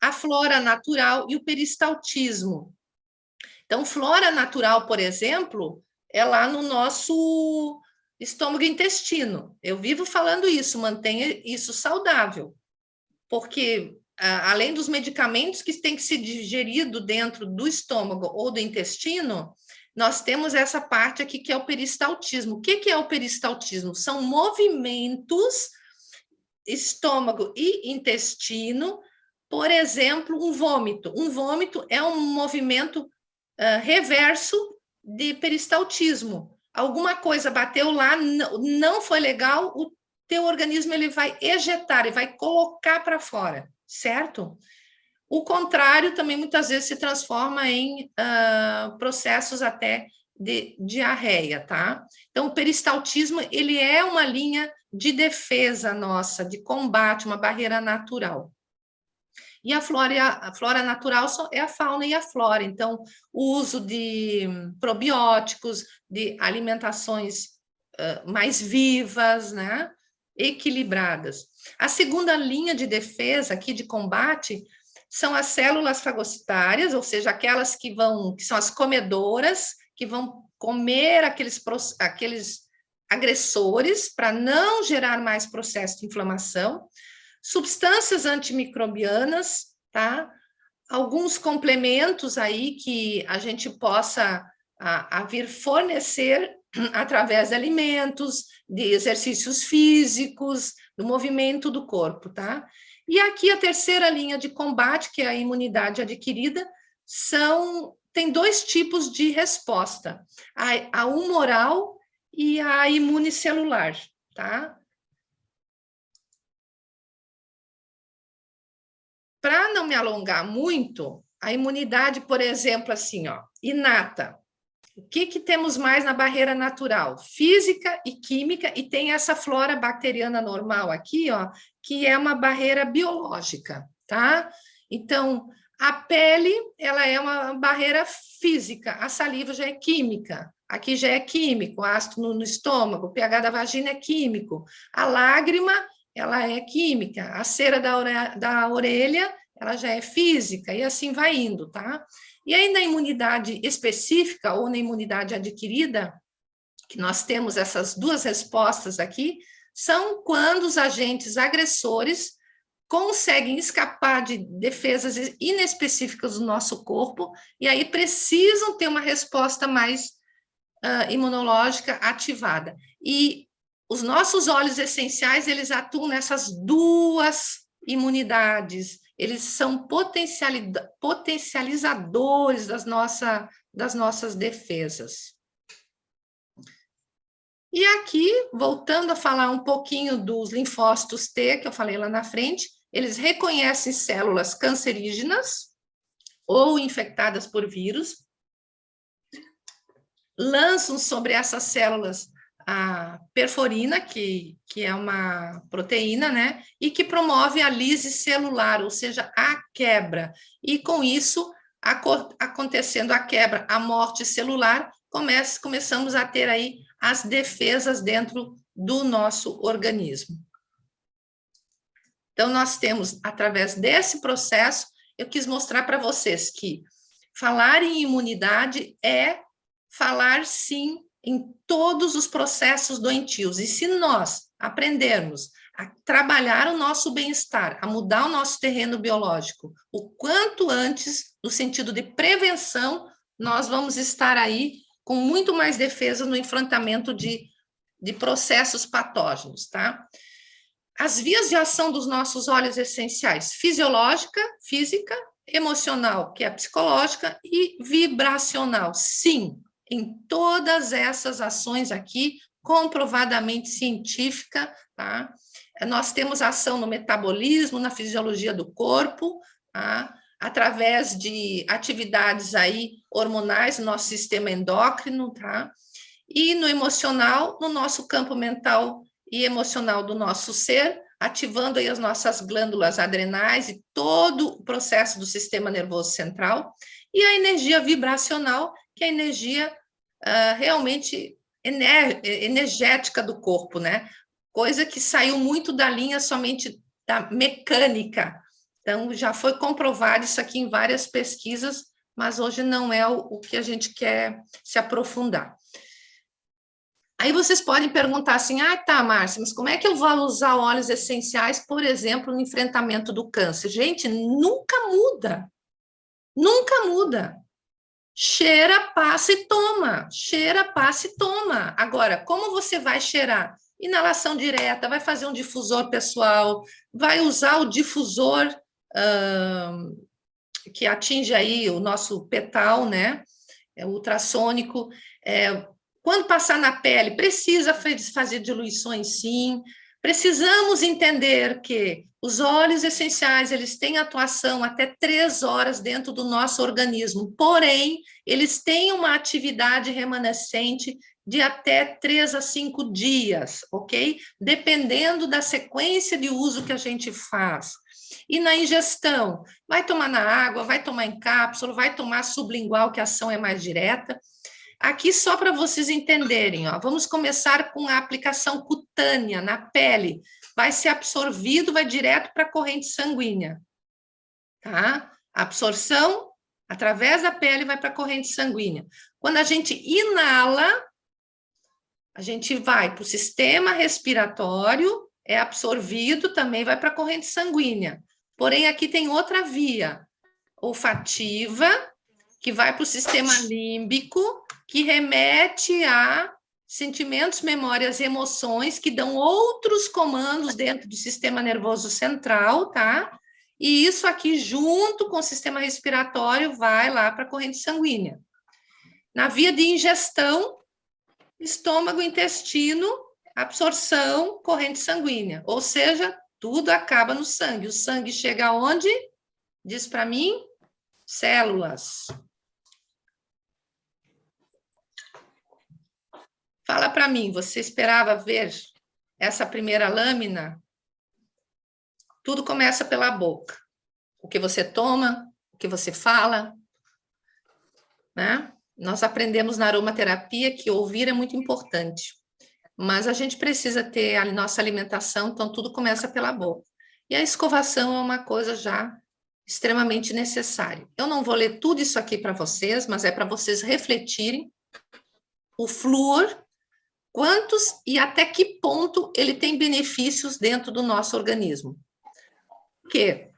a flora natural e o peristaltismo. Então, flora natural, por exemplo, é lá no nosso estômago e intestino. Eu vivo falando isso, mantenha isso saudável. Porque, além dos medicamentos que têm que ser digeridos dentro do estômago ou do intestino, nós temos essa parte aqui que é o peristaltismo. O que é o peristaltismo? São movimentos estômago e intestino, por exemplo, um vômito. Um vômito é um movimento reverso de peristaltismo. Alguma coisa bateu lá, não foi legal, o teu organismo ele vai ejetar, ele vai colocar para fora, certo? O contrário também muitas vezes se transforma em processos até de diarreia, tá? Então, o peristaltismo, ele é uma linha de defesa nossa, de combate, uma barreira natural. E a flora natural é a fauna e a flora. Então, o uso de probióticos, de alimentações mais vivas, né? Equilibradas. A segunda linha de defesa aqui de combate são as células fagocitárias, ou seja, aquelas que são as comedoras, que vão comer aqueles agressores para não gerar mais processo de inflamação, substâncias antimicrobianas, tá? Alguns complementos aí que a gente possa vir fornecer através de alimentos, de exercícios físicos, do movimento do corpo, tá? E aqui a terceira linha de combate, que é a imunidade adquirida, tem dois tipos de resposta, a humoral e a imunicelular, tá? Para não me alongar muito, a imunidade, por exemplo, assim, ó, inata. O que temos mais na barreira natural? Física e química, e tem essa flora bacteriana normal aqui, ó, que é uma barreira biológica, tá? Então, a pele, ela é uma barreira física, a saliva já é química, aqui já é químico, ácido no estômago, o pH da vagina é químico, a lágrima, ela é química, a cera da orelha, ela já é física, e assim vai indo, tá? E aí, na imunidade específica ou na imunidade adquirida, que nós temos essas duas respostas aqui, são quando os agentes agressores conseguem escapar de defesas inespecíficas do nosso corpo, e aí precisam ter uma resposta mais imunológica ativada. E os nossos óleos essenciais, eles atuam nessas duas imunidades, eles são potencializadores das nossas defesas. E aqui, voltando a falar um pouquinho dos linfócitos T, que eu falei lá na frente, eles reconhecem células cancerígenas ou infectadas por vírus, lançam sobre essas células a perforina, que é uma proteína, né? E que promove a lise celular, ou seja, a quebra. E com isso, acontecendo a quebra, a morte celular, começamos a ter aí as defesas dentro do nosso organismo. Então, nós temos, através desse processo, eu quis mostrar para vocês que falar em imunidade é falar, sim, em todos os processos doentios. E se nós aprendermos a trabalhar o nosso bem-estar, a mudar o nosso terreno biológico, o quanto antes, no sentido de prevenção, nós vamos estar aí com muito mais defesa no enfrentamento de processos patógenos, tá? As vias de ação dos nossos óleos essenciais: fisiológica, física, emocional, que é psicológica, e vibracional. Sim, em todas essas ações aqui, comprovadamente científica, tá? Nós temos ação no metabolismo, na fisiologia do corpo, tá? Através de atividades aí hormonais no nosso sistema endócrino, tá? E no emocional, no nosso campo mental e emocional do nosso ser, ativando aí as nossas glândulas adrenais e todo o processo do sistema nervoso central, e a energia vibracional, que é a energia realmente energética do corpo, né? Coisa que saiu muito da linha somente da mecânica. Então, já foi comprovado isso aqui em várias pesquisas, mas hoje não é o que a gente quer se aprofundar. Aí vocês podem perguntar assim, tá, Márcia, mas como é que eu vou usar óleos essenciais, por exemplo, no enfrentamento do câncer? Gente, nunca muda. Nunca muda. Cheira, passa e toma. Cheira, passa e toma. Agora, como você vai cheirar? Inalação direta, vai fazer um difusor pessoal, vai usar o difusor que atinge aí o nosso petal, né? É ultrassônico. Quando passar na pele, precisa fazer diluições, sim. Precisamos entender que os óleos essenciais, eles têm atuação até 3 horas dentro do nosso organismo, porém, eles têm uma atividade remanescente de até 3 a 5 dias, ok? Dependendo da sequência de uso que a gente faz. E na ingestão, vai tomar na água, vai tomar em cápsula, vai tomar sublingual, que a ação é mais direta. Aqui, só para vocês entenderem, ó, vamos começar com a aplicação cutânea na pele. Vai ser absorvido, vai direto para a corrente sanguínea. Tá? A absorção, através da pele, vai para a corrente sanguínea. Quando a gente inala, a gente vai para o sistema respiratório, é absorvido, também vai para a corrente sanguínea. Porém, aqui tem outra via, olfativa, que vai para o sistema límbico, que remete a sentimentos, memórias, emoções, que dão outros comandos dentro do sistema nervoso central, tá? E isso aqui, junto com o sistema respiratório, vai lá para a corrente sanguínea. Na via de ingestão, estômago, intestino, absorção, corrente sanguínea. Ou seja, tudo acaba no sangue. O sangue chega aonde? Diz para mim, células. Fala para mim, você esperava ver essa primeira lâmina? Tudo começa pela boca. O que você toma, o que você fala, né? Nós aprendemos na aromaterapia que ouvir é muito importante, mas a gente precisa ter a nossa alimentação, então tudo começa pela boca. E a escovação é uma coisa já extremamente necessária. Eu não vou ler tudo isso aqui para vocês, mas é para vocês refletirem o flúor, quantos e até que ponto ele tem benefícios dentro do nosso organismo. Por quê?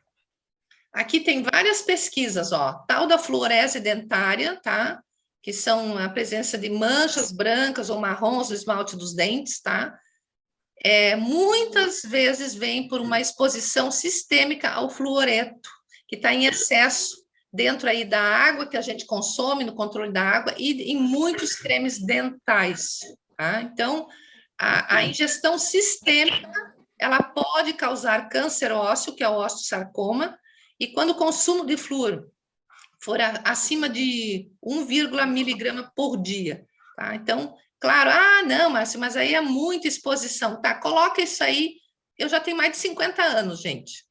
Aqui tem várias pesquisas, ó, tal da fluorese dentária, tá? Que são a presença de manchas brancas ou marrons no esmalte dos dentes, tá? Muitas vezes vem por uma exposição sistêmica ao fluoreto, que está em excesso dentro aí da água que a gente consome, no controle da água, e em muitos cremes dentais, tá? Então, a ingestão sistêmica, ela pode causar câncer ósseo, que é o osteosarcoma, e quando o consumo de flúor for acima de 1, miligrama por dia, tá? Então, claro, não, Márcio, mas aí é muita exposição, tá? Coloca isso aí, eu já tenho mais de 50 anos, gente.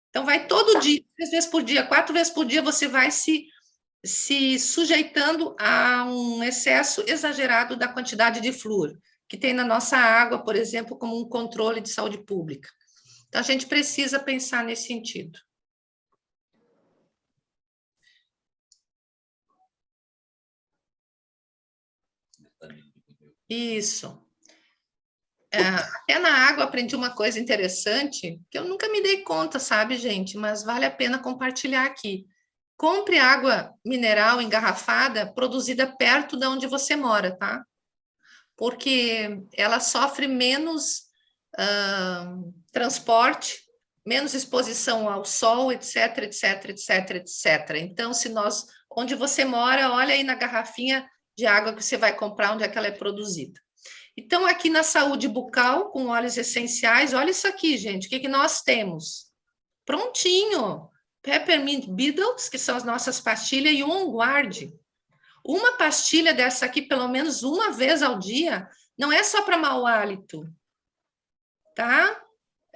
Então, vai todo dia, 3 vezes por dia, 4 vezes por dia, você vai se sujeitando a um excesso exagerado da quantidade de flúor que tem na nossa água, por exemplo, como um controle de saúde pública. Então, a gente precisa pensar nesse sentido. Isso. Até na água aprendi uma coisa interessante, que eu nunca me dei conta, sabe, gente? Mas vale a pena compartilhar aqui. Compre água mineral engarrafada produzida perto de onde você mora, tá? Porque ela sofre menos transporte, menos exposição ao sol, etc, etc, etc, etc. Então, onde você mora, olha aí na garrafinha de água que você vai comprar, onde é que ela é produzida. Então, aqui na saúde bucal, com óleos essenciais, olha isso aqui, gente, o que nós temos? Prontinho! Peppermint Beetles, que são as nossas pastilhas, e o On Guard. Uma pastilha dessa aqui, pelo menos uma vez ao dia, não é só para mau hálito, tá?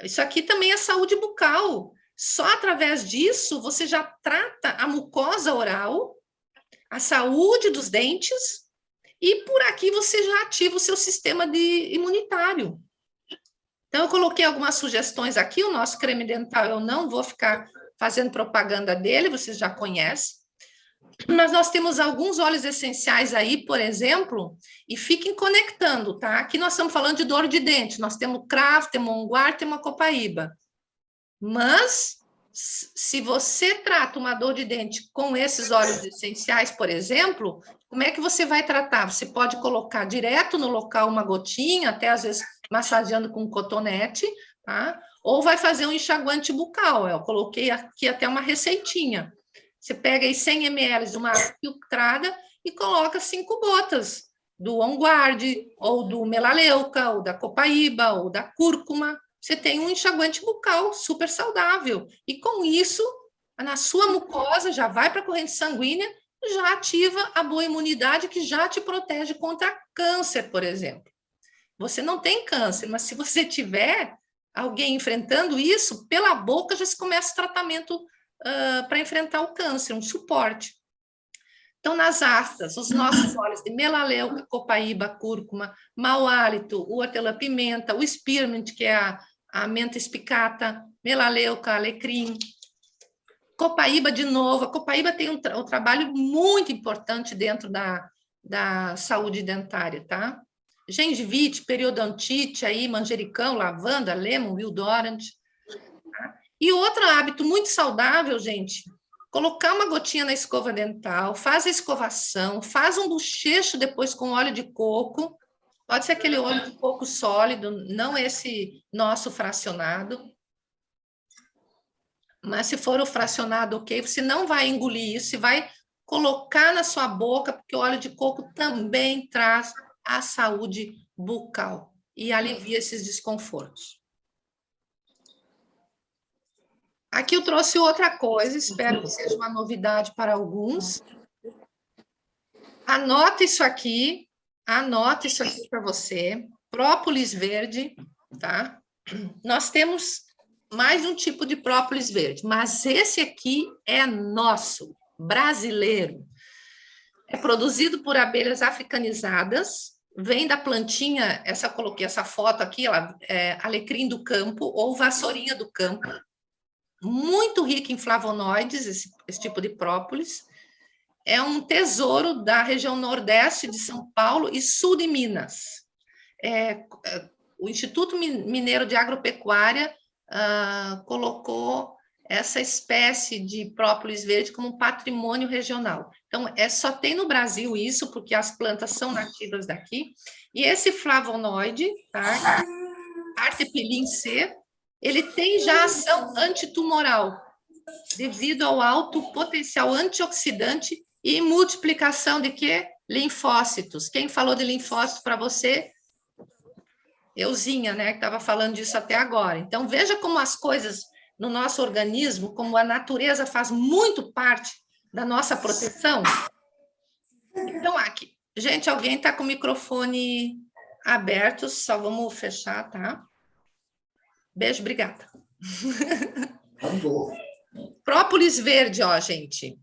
Isso aqui também é saúde bucal. Só através disso, você já trata a mucosa oral, a saúde dos dentes, e por aqui você já ativa o seu sistema imunitário. Então, eu coloquei algumas sugestões aqui, o nosso creme dental eu não vou ficar fazendo propaganda dele, vocês já conhecem, mas nós temos alguns óleos essenciais aí, por exemplo, e fiquem conectando, tá? Aqui nós estamos falando de dor de dente, nós temos cravo, temos On Guard, temos a copaíba, mas se você trata uma dor de dente com esses óleos essenciais, por exemplo, como é que você vai tratar? Você pode colocar direto no local uma gotinha, até às vezes massageando com um cotonete, tá? Ou vai fazer um enxaguante bucal. Eu coloquei aqui até uma receitinha. Você pega aí 100 ml de uma água filtrada e coloca 5 gotas do On Guard, ou do melaleuca, ou da copaíba, ou da cúrcuma. Você tem um enxaguante bucal super saudável. E com isso, na sua mucosa, já vai para a corrente sanguínea já ativa a boa imunidade que já te protege contra câncer, por exemplo. Você não tem câncer, mas se você tiver alguém enfrentando isso, pela boca já se começa o tratamento para enfrentar o câncer, um suporte. Então, nas aftas, os nossos óleos de melaleuca, copaíba, cúrcuma, mau hálito, o hortelã-pimenta, o spearmint, que é a menta espicata, melaleuca, alecrim, copaíba de novo. A copaíba tem um trabalho muito importante dentro da saúde dentária, tá? Gengivite, periodontite, aí, manjericão, lavanda, lemon, wildorant. Tá? E outro hábito muito saudável, gente, colocar uma gotinha na escova dental, faz a escovação, faz um bochecho depois com óleo de coco, pode ser aquele óleo de coco sólido, não esse nosso fracionado, mas se for o fracionado, ok, você não vai engolir isso, você vai colocar na sua boca, porque o óleo de coco também traz a saúde bucal e alivia esses desconfortos. Aqui eu trouxe outra coisa, espero que seja uma novidade para alguns. Anota isso aqui para você. Própolis verde, tá? Nós temos mais de um tipo de própolis verde, mas esse aqui é nosso, brasileiro. É produzido por abelhas africanizadas, vem da plantinha, coloquei essa foto aqui, ela é alecrim do campo ou vassourinha do campo. Muito rica em flavonoides, esse tipo de própolis. É um tesouro da região nordeste de São Paulo e sul de Minas. O Instituto Mineiro de Agropecuária colocou essa espécie de própolis verde como patrimônio regional. Então, só tem no Brasil isso, porque as plantas são nativas daqui. E esse flavonoide, tá? Artepilin C, ele tem já ação antitumoral, devido ao alto potencial antioxidante e multiplicação de quê? Linfócitos. Quem falou de linfócitos para você? Euzinha, né, que estava falando disso até agora. Então, veja como as coisas no nosso organismo, como a natureza faz muito parte da nossa proteção. Então, aqui, gente, alguém está com o microfone aberto, só vamos fechar, tá? Beijo, obrigada. Própolis verde, ó, gente.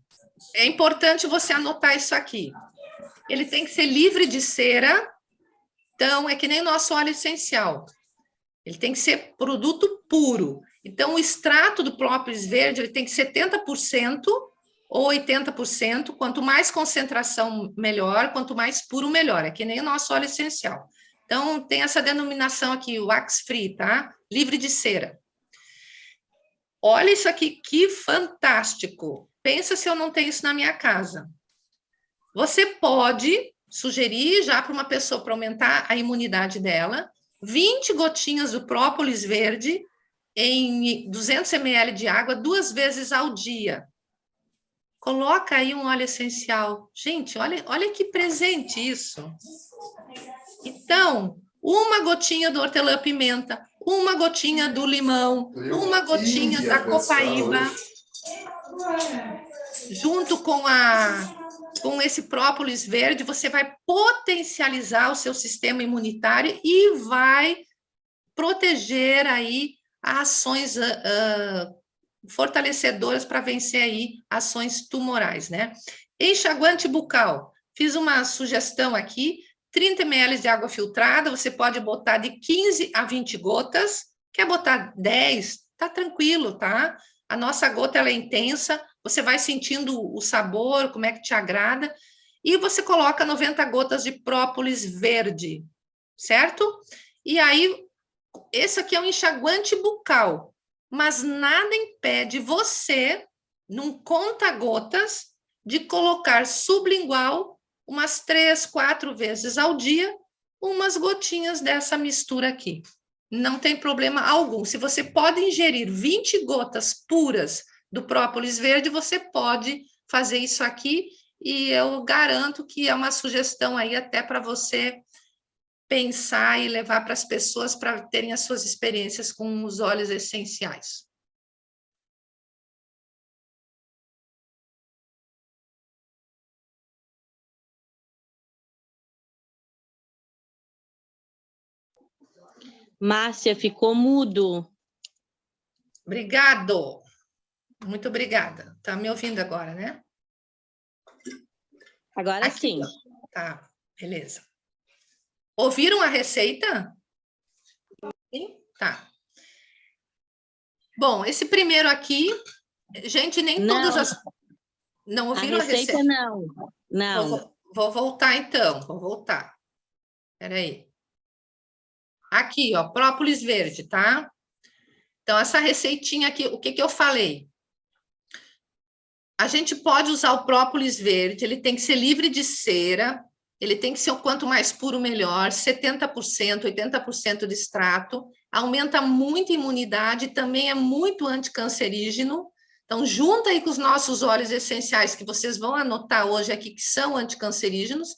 É importante você anotar isso aqui. Ele tem que ser livre de cera, então é que nem nosso óleo essencial. Ele tem que ser produto puro. Então, o extrato do própolis verde ele tem que ser 70% ou 80%. Quanto mais concentração, melhor. Quanto mais puro, melhor. É que nem o nosso óleo essencial. Então, tem essa denominação aqui, wax free, tá? Livre de cera. Olha isso aqui, que fantástico. Pensa se eu não tenho isso na minha casa. Você pode sugerir já para uma pessoa, para aumentar a imunidade dela, 20 gotinhas do própolis verde em 200 ml de água 2 vezes ao dia. Coloca aí um óleo essencial. Gente, olha que presente isso. Então, uma gotinha do hortelã-pimenta, uma gotinha do limão, uma gotinha da copaíba, junto com esse própolis verde, você vai potencializar o seu sistema imunitário e vai proteger aí ações fortalecedoras para vencer aí ações tumorais, né? Enxaguante bucal. Fiz uma sugestão aqui, 30 ml de água filtrada, você pode botar de 15 a 20 gotas. Quer botar 10? Tá tranquilo, tá? A nossa gota ela é intensa, você vai sentindo o sabor, como é que te agrada, e você coloca 90 gotas de própolis verde, certo? E aí, esse aqui é um enxaguante bucal, mas nada impede você, num conta-gotas, de colocar sublingual umas 3, 4 vezes ao dia, umas gotinhas dessa mistura aqui. Não tem problema algum. Se você pode ingerir 20 gotas puras do própolis verde, você pode fazer isso aqui, e eu garanto que é uma sugestão aí até para você pensar e levar para as pessoas para terem as suas experiências com os óleos essenciais. Márcia, ficou mudo. Obrigado. Muito obrigada. Tá me ouvindo agora, né? Agora Aqui, sim. ó. Tá, beleza. Ouviram a receita? Sim? Tá. Bom, esse primeiro aqui, gente, nem todas as... Não ouviram a receita? Não. Não. Vou voltar, então. Vou voltar. Espera aí. Aqui, ó, própolis verde, tá? Então, essa receitinha aqui, o que que eu falei? A gente pode usar o própolis verde, ele tem que ser livre de cera, ele tem que ser o quanto mais puro, melhor, 70%, 80% de extrato, aumenta muito a imunidade, também é muito anticancerígeno. Então, junta aí com os nossos óleos essenciais, que vocês vão anotar hoje aqui, que são anticancerígenos,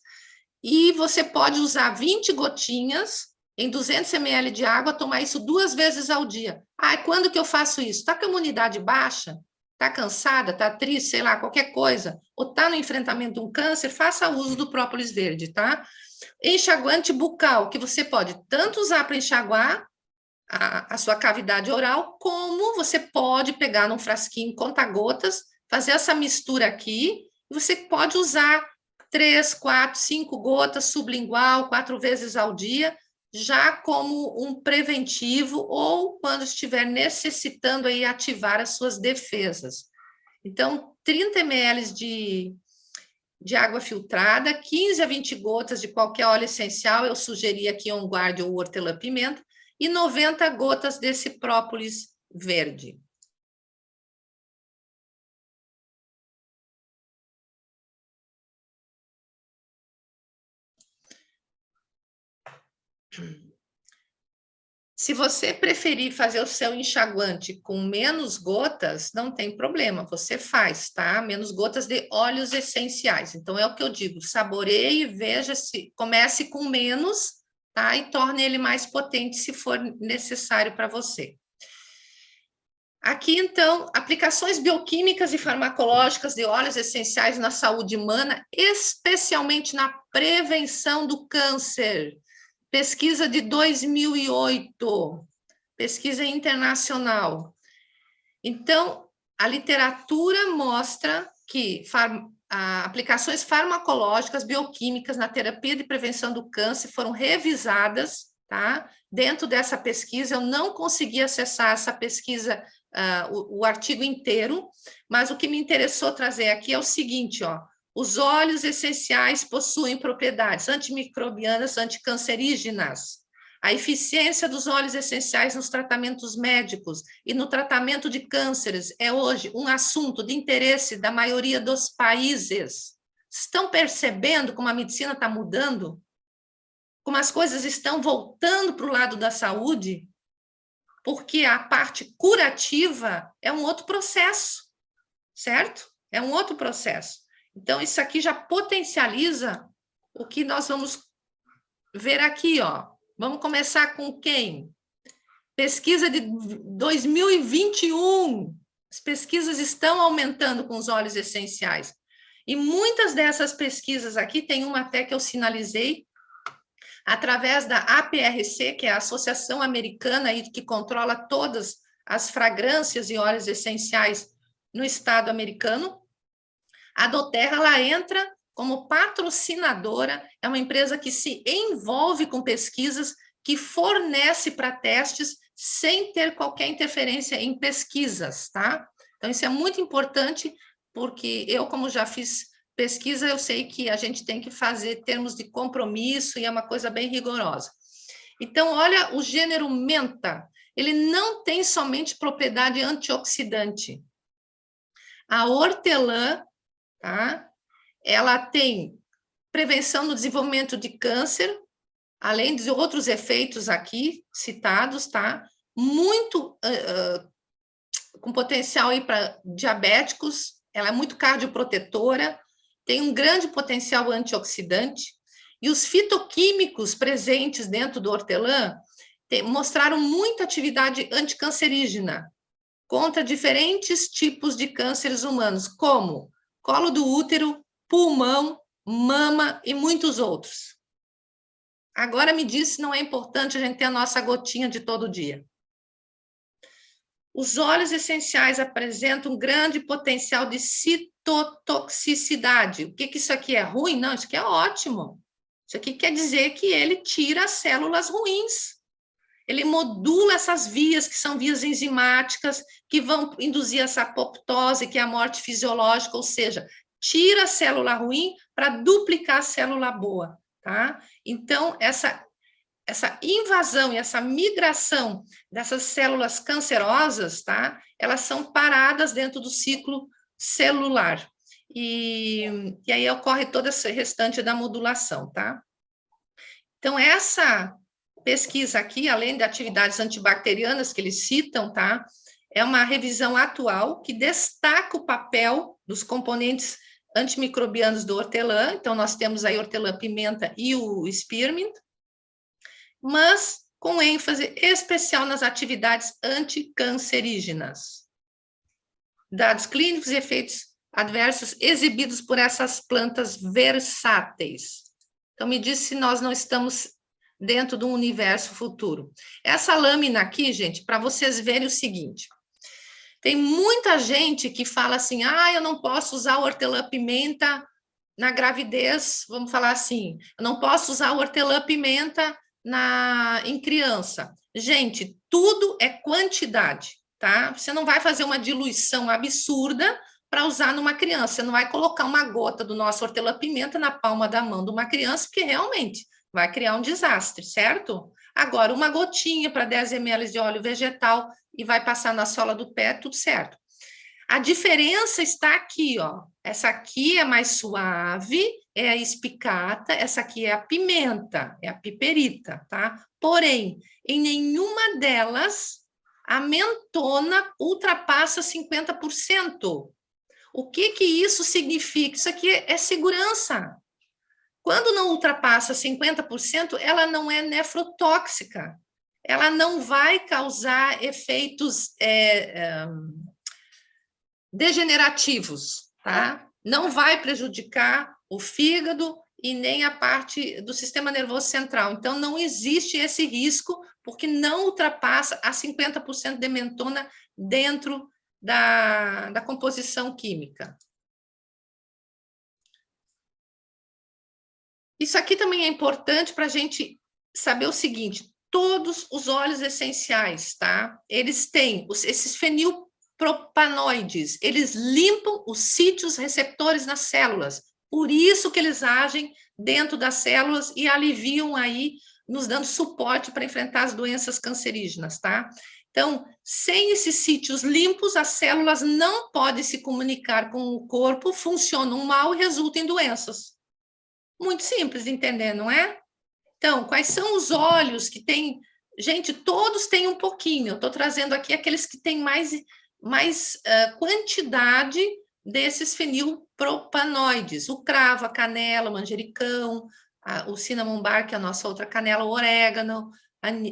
e você pode usar 20 gotinhas em 200 ml de água, tomar isso 2 vezes ao dia. Ah, quando que eu faço isso? Está com a imunidade baixa? Está cansada? Está triste? Sei lá, qualquer coisa? Ou está no enfrentamento de um câncer? Faça uso do própolis verde, tá? Enxaguante bucal, que você pode tanto usar para enxaguar a sua cavidade oral, como você pode pegar num frasquinho conta-gotas, fazer essa mistura aqui, e você pode usar 3, 4, 5 gotas sublingual, 4 vezes ao dia, já como um preventivo, ou quando estiver necessitando aí ativar as suas defesas. Então, 30 ml de água filtrada, 15 a 20 gotas de qualquer óleo essencial, eu sugeri aqui On Guard ou hortelã-pimenta, e 90 gotas desse própolis verde. Se você preferir fazer o seu enxaguante com menos gotas, não tem problema, você faz, tá? Menos gotas de óleos essenciais. Então, é o que eu digo, saboreie, veja se comece com menos, tá? E torne ele mais potente se for necessário para você. Aqui, então, aplicações bioquímicas e farmacológicas de óleos essenciais na saúde humana, especialmente na prevenção do câncer. Pesquisa de 2008, pesquisa internacional. Então, a literatura mostra que aplicações farmacológicas, bioquímicas na terapia de prevenção do câncer foram revisadas, tá? Dentro dessa pesquisa, eu não consegui acessar essa pesquisa, o artigo inteiro, mas o que me interessou trazer aqui é o seguinte, ó. Os óleos essenciais possuem propriedades antimicrobianas, anticancerígenas. A eficiência dos óleos essenciais nos tratamentos médicos e no tratamento de cânceres é hoje um assunto de interesse da maioria dos países. Estão percebendo como a medicina está mudando? Como as coisas estão voltando para o lado da saúde? Porque a parte curativa é um outro processo, certo? É um outro processo. Então, isso aqui já potencializa o que nós vamos ver aqui, ó. Vamos começar com quem? Pesquisa de 2021. As pesquisas estão aumentando com os óleos essenciais. E muitas dessas pesquisas aqui, tem uma até que eu sinalizei, através da APRC, que é a Associação Americana aí, que controla todas as fragrâncias e óleos essenciais no estado americano. A doTERRA, ela entra como patrocinadora, é uma empresa que se envolve com pesquisas, que fornece para testes sem ter qualquer interferência em pesquisas, tá? Então, isso é muito importante, porque eu, como já fiz pesquisa, eu sei que a gente tem que fazer termos de compromisso e é uma coisa bem rigorosa. Então, olha o gênero menta, ele não tem somente propriedade antioxidante. A hortelã, tá? Ela tem prevenção do desenvolvimento de câncer, além de outros efeitos aqui citados, tá? Muito com potencial aí para diabéticos, ela é muito cardioprotetora, tem um grande potencial antioxidante, e os fitoquímicos presentes dentro do hortelã mostraram muita atividade anticancerígena contra diferentes tipos de cânceres humanos, como colo do útero, pulmão, mama e muitos outros. Agora me diz se não é importante a gente ter a nossa gotinha de todo dia. Os óleos essenciais apresentam um grande potencial de citotoxicidade. O que isso aqui é ruim? Não, isso aqui é ótimo. Isso aqui quer dizer que ele tira as células ruins. Ele modula essas vias, que são vias enzimáticas, que vão induzir essa apoptose, que é a morte fisiológica, ou seja, tira a célula ruim para duplicar a célula boa, tá? Então, essa invasão e essa migração dessas células cancerosas, tá? Elas são paradas dentro do ciclo celular. E aí ocorre todo esse restante da modulação, tá? Então, essa pesquisa aqui, além de atividades antibacterianas que eles citam, tá? É uma revisão atual que destaca o papel dos componentes antimicrobianos do hortelã. Então, nós temos aí hortelã-pimenta e o spearmint, mas com ênfase especial nas atividades anticancerígenas. Dados clínicos e efeitos adversos exibidos por essas plantas versáteis. Então, me diz se nós não estamos dentro de um universo futuro. Essa lâmina aqui, gente, para vocês verem o seguinte, tem muita gente que fala assim, eu não posso usar hortelã-pimenta na gravidez, vamos falar assim, eu não posso usar hortelã-pimenta em criança. Gente, tudo é quantidade, tá? Você não vai fazer uma diluição absurda para usar numa criança. Você não vai colocar uma gota do nosso hortelã-pimenta na palma da mão de uma criança, porque realmente vai criar um desastre, certo? Agora, uma gotinha para 10 ml de óleo vegetal e vai passar na sola do pé, tudo certo. A diferença está aqui, ó. Essa aqui é mais suave, é a espicata, essa aqui é a pimenta, é a piperita, tá? Porém, em nenhuma delas a mentona ultrapassa 50%. O que isso significa? Isso aqui é segurança. Quando não ultrapassa 50%, ela não é nefrotóxica. Ela não vai causar efeitos degenerativos, tá? Não vai prejudicar o fígado e nem a parte do sistema nervoso central. Então, não existe esse risco, porque não ultrapassa a 50% de mentona dentro da composição química. Isso aqui também é importante para a gente saber o seguinte, todos os óleos essenciais, tá? Eles têm esses fenilpropanoides, eles limpam os sítios receptores nas células, por isso que eles agem dentro das células e aliviam aí, nos dando suporte para enfrentar as doenças cancerígenas, tá? Então, sem esses sítios limpos, as células não podem se comunicar com o corpo, funcionam mal e resultam em doenças. Muito simples de entender, não é? Então, quais são os óleos que tem? Gente, todos têm um pouquinho. Eu estou trazendo aqui aqueles que têm mais quantidade desses fenilpropanoides. O cravo, a canela, o manjericão, o cinnamon bark, que é a nossa outra canela, o orégano,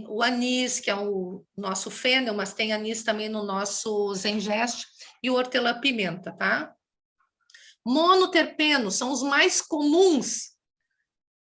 o anis, que é o nosso fênel, mas tem anis também no nosso zengeste, e o hortelã-pimenta, tá? Monoterpenos são os mais comuns,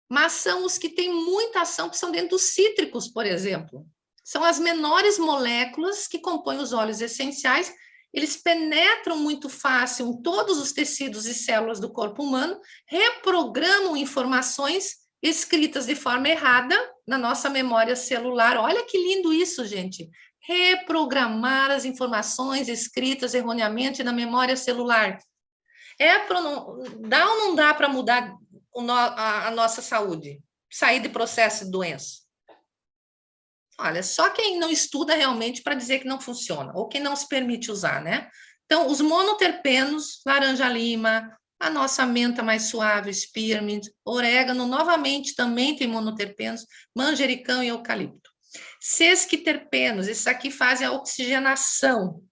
mas são os que têm muita ação, que são dentro dos cítricos, por exemplo. São as menores moléculas que compõem os óleos essenciais, eles penetram muito fácil em todos os tecidos e células do corpo humano, reprogramam informações escritas de forma errada na nossa memória celular. Olha que lindo isso, gente! Reprogramar as informações escritas erroneamente na memória celular. Dá ou não dá para mudar a nossa saúde? Sair de processo de doença? Olha, só quem não estuda realmente para dizer que não funciona, ou quem não se permite usar, né? Então, os monoterpenos, laranja-lima, a nossa menta mais suave, spearmint, orégano, novamente também tem monoterpenos, manjericão e eucalipto. Sesquiterpenos, esses aqui fazem a oxigenação,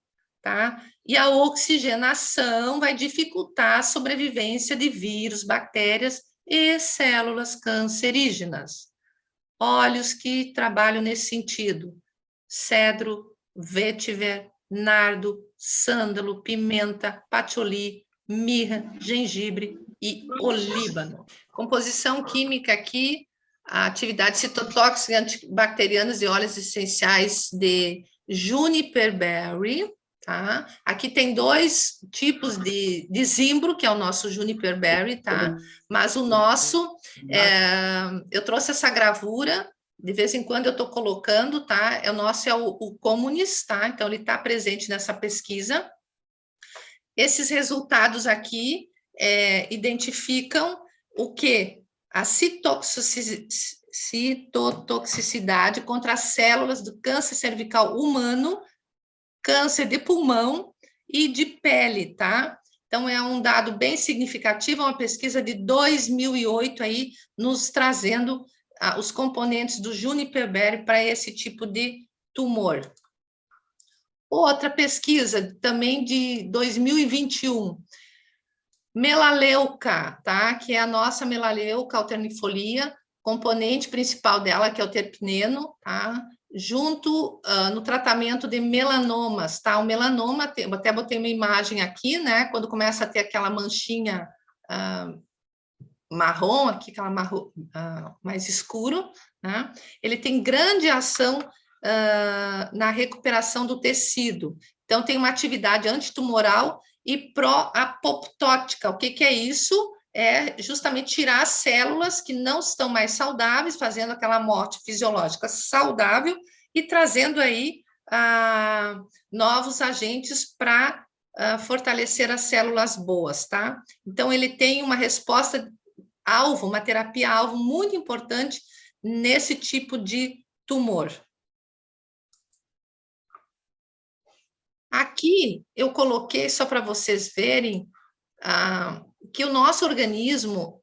tá? E a oxigenação vai dificultar a sobrevivência de vírus, bactérias e células cancerígenas. Óleos que trabalham nesse sentido: cedro, vetiver, nardo, sândalo, pimenta, patchouli, mirra, gengibre e olíbano. Composição química aqui, a atividade citotóxica antibacterianas e óleos essenciais de Juniper Berry, tá? Aqui tem 2 tipos de zimbro, que é o nosso Juniper Berry, tá? Mas o nosso, eu trouxe essa gravura, de vez em quando eu estou colocando, tá? O nosso é o Communis, tá? Então, ele está presente nessa pesquisa. Esses resultados aqui identificam o quê? A citotoxicidade contra as células do câncer cervical humano, câncer de pulmão e de pele, tá? Então, é um dado bem significativo, uma pesquisa de 2008 aí, nos trazendo os componentes do Juniper Berry para esse tipo de tumor. Outra pesquisa, também de 2021, melaleuca, tá? Que é a nossa melaleuca alternifolia, componente principal dela, que é o terpineno, tá? Junto no tratamento de melanomas, tá? O melanoma, eu até botei uma imagem aqui, né? Quando começa a ter aquela manchinha marrom, aqui, aquela marrom mais escuro, né? Ele tem grande ação na recuperação do tecido. Então, tem uma atividade antitumoral e pró-apoptótica. O que é isso? É justamente tirar as células que não estão mais saudáveis, fazendo aquela morte fisiológica saudável e trazendo aí novos agentes para fortalecer as células boas, tá? Então, ele tem uma resposta alvo, uma terapia-alvo muito importante nesse tipo de tumor. Aqui eu coloquei, só para vocês verem, que o nosso organismo,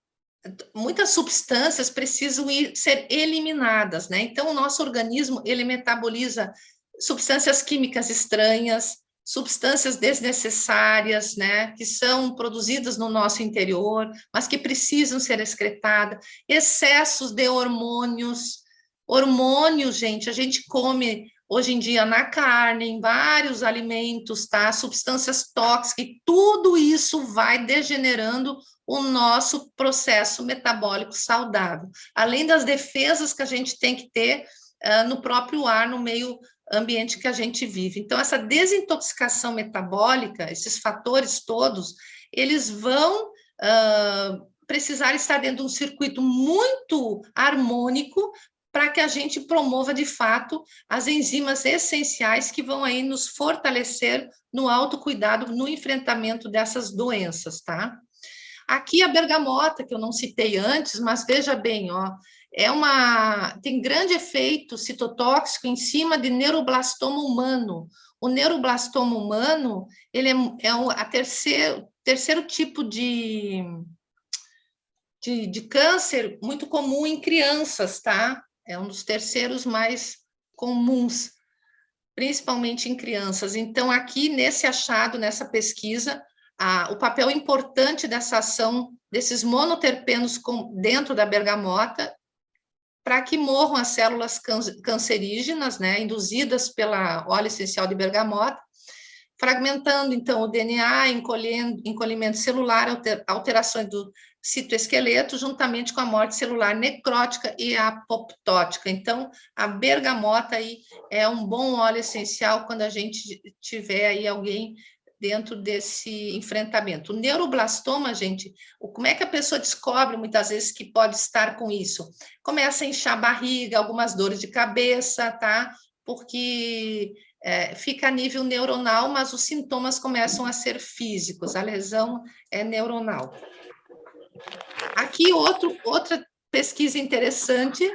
muitas substâncias precisam ser eliminadas, né? Então, o nosso organismo, ele metaboliza substâncias químicas estranhas, substâncias desnecessárias, né, que são produzidas no nosso interior, mas que precisam ser excretadas, excessos de hormônios, gente, a gente come hoje em dia na carne, em vários alimentos, tá, substâncias tóxicas, e tudo isso vai degenerando o nosso processo metabólico saudável, além das defesas que a gente tem que ter no próprio ar, no meio ambiente que a gente vive. Então, essa desintoxicação metabólica, esses fatores todos, eles vão precisar estar dentro de um circuito muito harmônico para que a gente promova, de fato, as enzimas essenciais que vão aí nos fortalecer no autocuidado, no enfrentamento dessas doenças, tá? Aqui a bergamota, que eu não citei antes, mas veja bem, ó, tem grande efeito citotóxico em cima de neuroblastoma humano. O neuroblastoma humano, ele é terceiro tipo de câncer muito comum em crianças, tá? É um dos terceiros mais comuns, principalmente em crianças. Então, aqui nesse achado, nessa pesquisa, o papel importante dessa ação desses monoterpenos dentro da bergamota para que morram as células cancerígenas, né, induzidas pela óleo essencial de bergamota, fragmentando, então, o DNA, encolhimento celular, alterações do citoesqueleto, juntamente com a morte celular necrótica e apoptótica. Então, a bergamota aí é um bom óleo essencial quando a gente tiver aí alguém dentro desse enfrentamento. O neuroblastoma, gente, como é que a pessoa descobre, muitas vezes, que pode estar com isso? Começa a inchar a barriga, algumas dores de cabeça, tá? Porque fica a nível neuronal, mas os sintomas começam a ser físicos, a lesão é neuronal. Aqui, outra pesquisa interessante,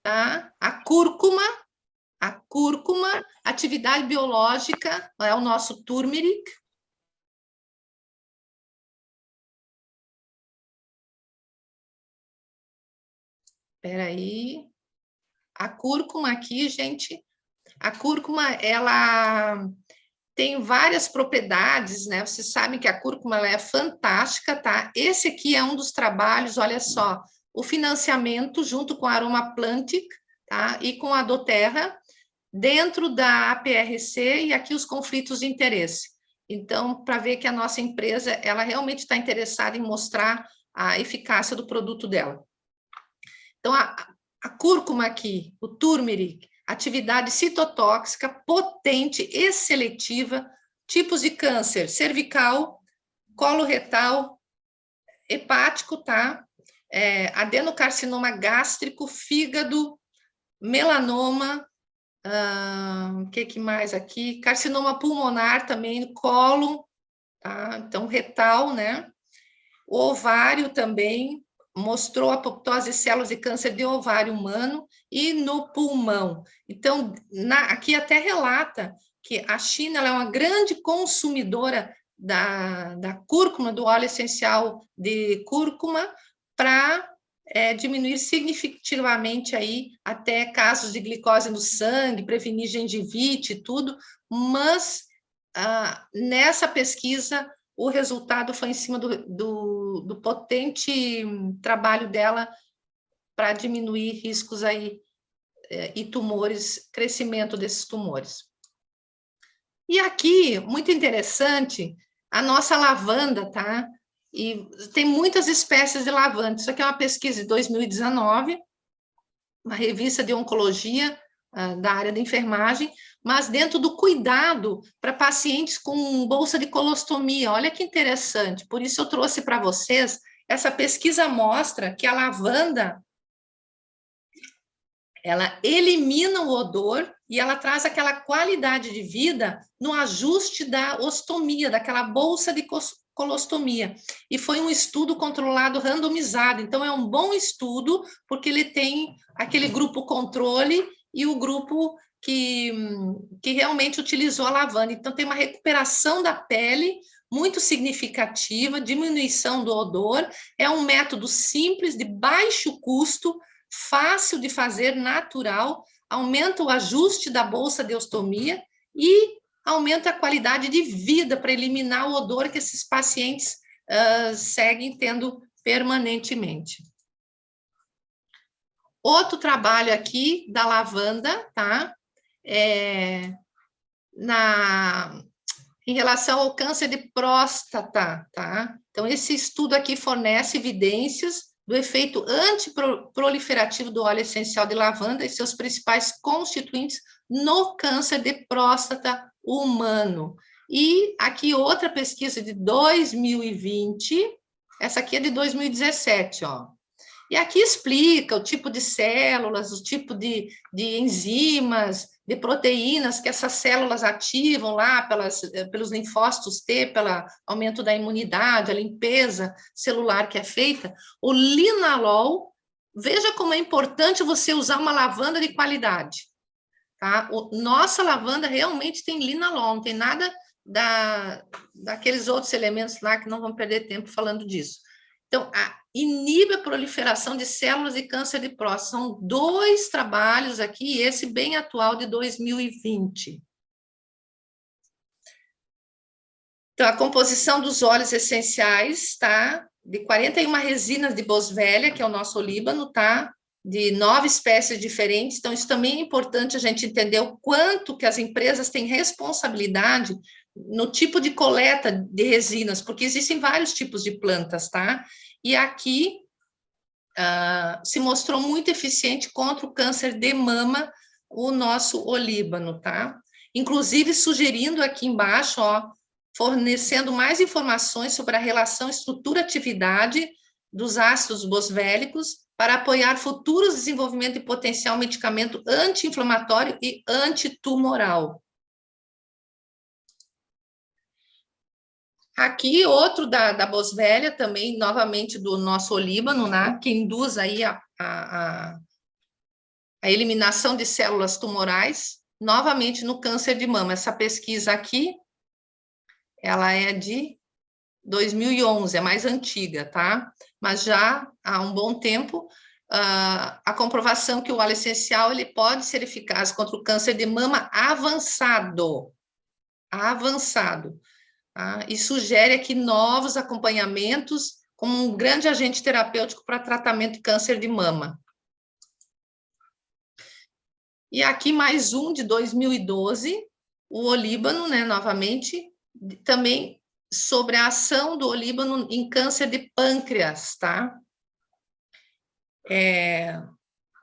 tá? A cúrcuma, atividade biológica, é o nosso turmeric. Espera aí. A cúrcuma aqui, gente, a cúrcuma, ela tem várias propriedades, né? Vocês sabem que a cúrcuma ela é fantástica, tá? Esse aqui é um dos trabalhos, olha só, o financiamento junto com a Aromaplantic, tá? E com a doTERRA, dentro da APRC, e aqui os conflitos de interesse. Então, para ver que a nossa empresa, ela realmente está interessada em mostrar a eficácia do produto dela. Então, a cúrcuma aqui, o turmeric, atividade citotóxica, potente e seletiva, tipos de câncer cervical, coloretal, hepático, tá? Adenocarcinoma gástrico, fígado, melanoma, o que mais aqui? Carcinoma pulmonar também, colo, tá? Então, retal, né? O ovário também mostrou apoptose de células de câncer de ovário humano e no pulmão. Então, aqui até relata que a China ela é uma grande consumidora da cúrcuma, do óleo essencial de cúrcuma, para diminuir significativamente aí até casos de glicose no sangue, prevenir gengivite e tudo, mas nessa pesquisa o resultado foi em cima do potente trabalho dela para diminuir riscos aí e tumores, crescimento desses tumores. E aqui, muito interessante, a nossa lavanda, tá? E tem muitas espécies de lavanda. Isso aqui é uma pesquisa de 2019, uma revista de oncologia da área da enfermagem, mas dentro do cuidado para pacientes com bolsa de colostomia. Olha que interessante. Por isso eu trouxe para vocês, essa pesquisa mostra que a lavanda, ela elimina o odor e ela traz aquela qualidade de vida no ajuste da ostomia, daquela bolsa de colostomia. E foi um estudo controlado, randomizado. Então, é um bom estudo, porque ele tem aquele grupo controle e o grupo que realmente utilizou a lavanda. Então, tem uma recuperação da pele muito significativa, diminuição do odor. É um método simples, de baixo custo, fácil de fazer, natural, aumenta o ajuste da bolsa de ostomia e aumenta a qualidade de vida para eliminar o odor que esses pacientes seguem tendo permanentemente. Outro trabalho aqui da lavanda, tá? Em relação ao câncer de próstata, tá? Então, esse estudo aqui fornece evidências do efeito antiproliferativo do óleo essencial de lavanda e seus principais constituintes no câncer de próstata humano. E aqui outra pesquisa de 2020, essa aqui é de 2017, ó. E aqui explica o tipo de células, o tipo de enzimas, de proteínas que essas células ativam lá pelos linfócitos T, pelo aumento da imunidade, a limpeza celular que é feita. O linalol, veja como é importante você usar uma lavanda de qualidade. Tá? Nossa lavanda realmente tem linalol, não tem nada daqueles outros elementos lá que não vão perder tempo falando disso. Então, inibe a proliferação de células de câncer de próstata. São 2 trabalhos aqui, esse bem atual de 2020. Então, a composição dos óleos essenciais, tá? De 41 resinas de boswellia, que é o nosso olíbano, tá? De 9 espécies diferentes. Então, isso também é importante a gente entender o quanto que as empresas têm responsabilidade no tipo de coleta de resinas, porque existem vários tipos de plantas, tá? E aqui se mostrou muito eficiente contra o câncer de mama, o nosso olíbano, tá? Inclusive sugerindo aqui embaixo, ó, fornecendo mais informações sobre a relação estrutura-atividade dos ácidos boswellicos para apoiar futuros desenvolvimentos de potencial medicamento anti-inflamatório e antitumoral. Aqui, outro da boswellia, também, novamente, do nosso olíbano, né, que induz aí a eliminação de células tumorais, novamente no câncer de mama. Essa pesquisa aqui, ela é de 2011, é mais antiga, tá? Mas já há um bom tempo, a comprovação que o óleo essencial ele pode ser eficaz contra o câncer de mama avançado. Tá? E sugere aqui novos acompanhamentos como um grande agente terapêutico para tratamento de câncer de mama. E aqui mais um de 2012, o olíbano, né, novamente, também sobre a ação do olíbano em câncer de pâncreas, tá?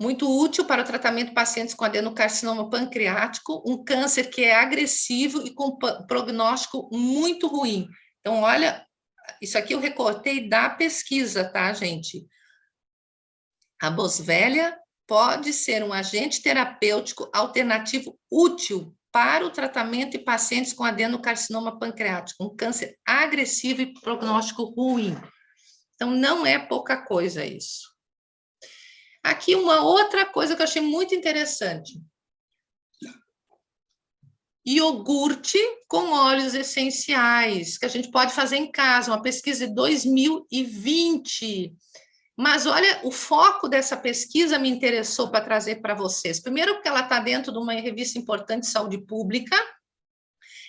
muito útil para o tratamento de pacientes com adenocarcinoma pancreático, um câncer que é agressivo e com prognóstico muito ruim. Então, olha, isso aqui eu recortei da pesquisa, tá, gente? A boswellia pode ser um agente terapêutico alternativo útil para o tratamento de pacientes com adenocarcinoma pancreático, um câncer agressivo e prognóstico ruim. Então, não é pouca coisa isso. Aqui uma outra coisa que eu achei muito interessante. Iogurte com óleos essenciais, que a gente pode fazer em casa, uma pesquisa de 2020. Mas olha, o foco dessa pesquisa me interessou para trazer para vocês. Primeiro, porque ela está dentro de uma revista importante de saúde pública,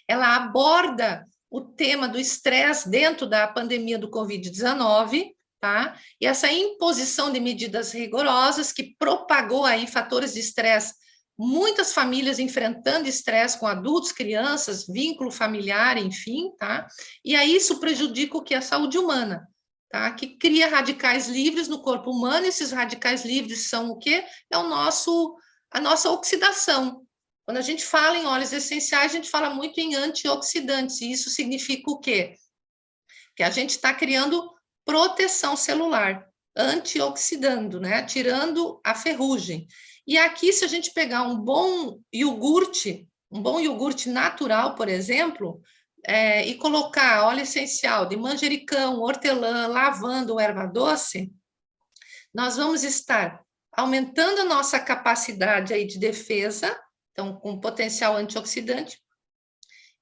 ela aborda o tema do estresse dentro da pandemia do Covid-19, tá? E essa imposição de medidas rigorosas que propagou aí fatores de estresse, muitas famílias enfrentando estresse com adultos, crianças, vínculo familiar, enfim, tá? E aí isso prejudica o que? A saúde humana. Tá? Que cria radicais livres no corpo humano, e esses radicais livres são o quê? É a nossa oxidação. Quando a gente fala em óleos essenciais, a gente fala muito em antioxidantes, e isso significa o quê? Que a gente está criando proteção celular, antioxidando, né? Tirando a ferrugem. E aqui, se a gente pegar um bom iogurte natural, por exemplo, e colocar óleo essencial de manjericão, hortelã, lavanda ou erva doce, nós vamos estar aumentando a nossa capacidade aí de defesa, então com potencial antioxidante,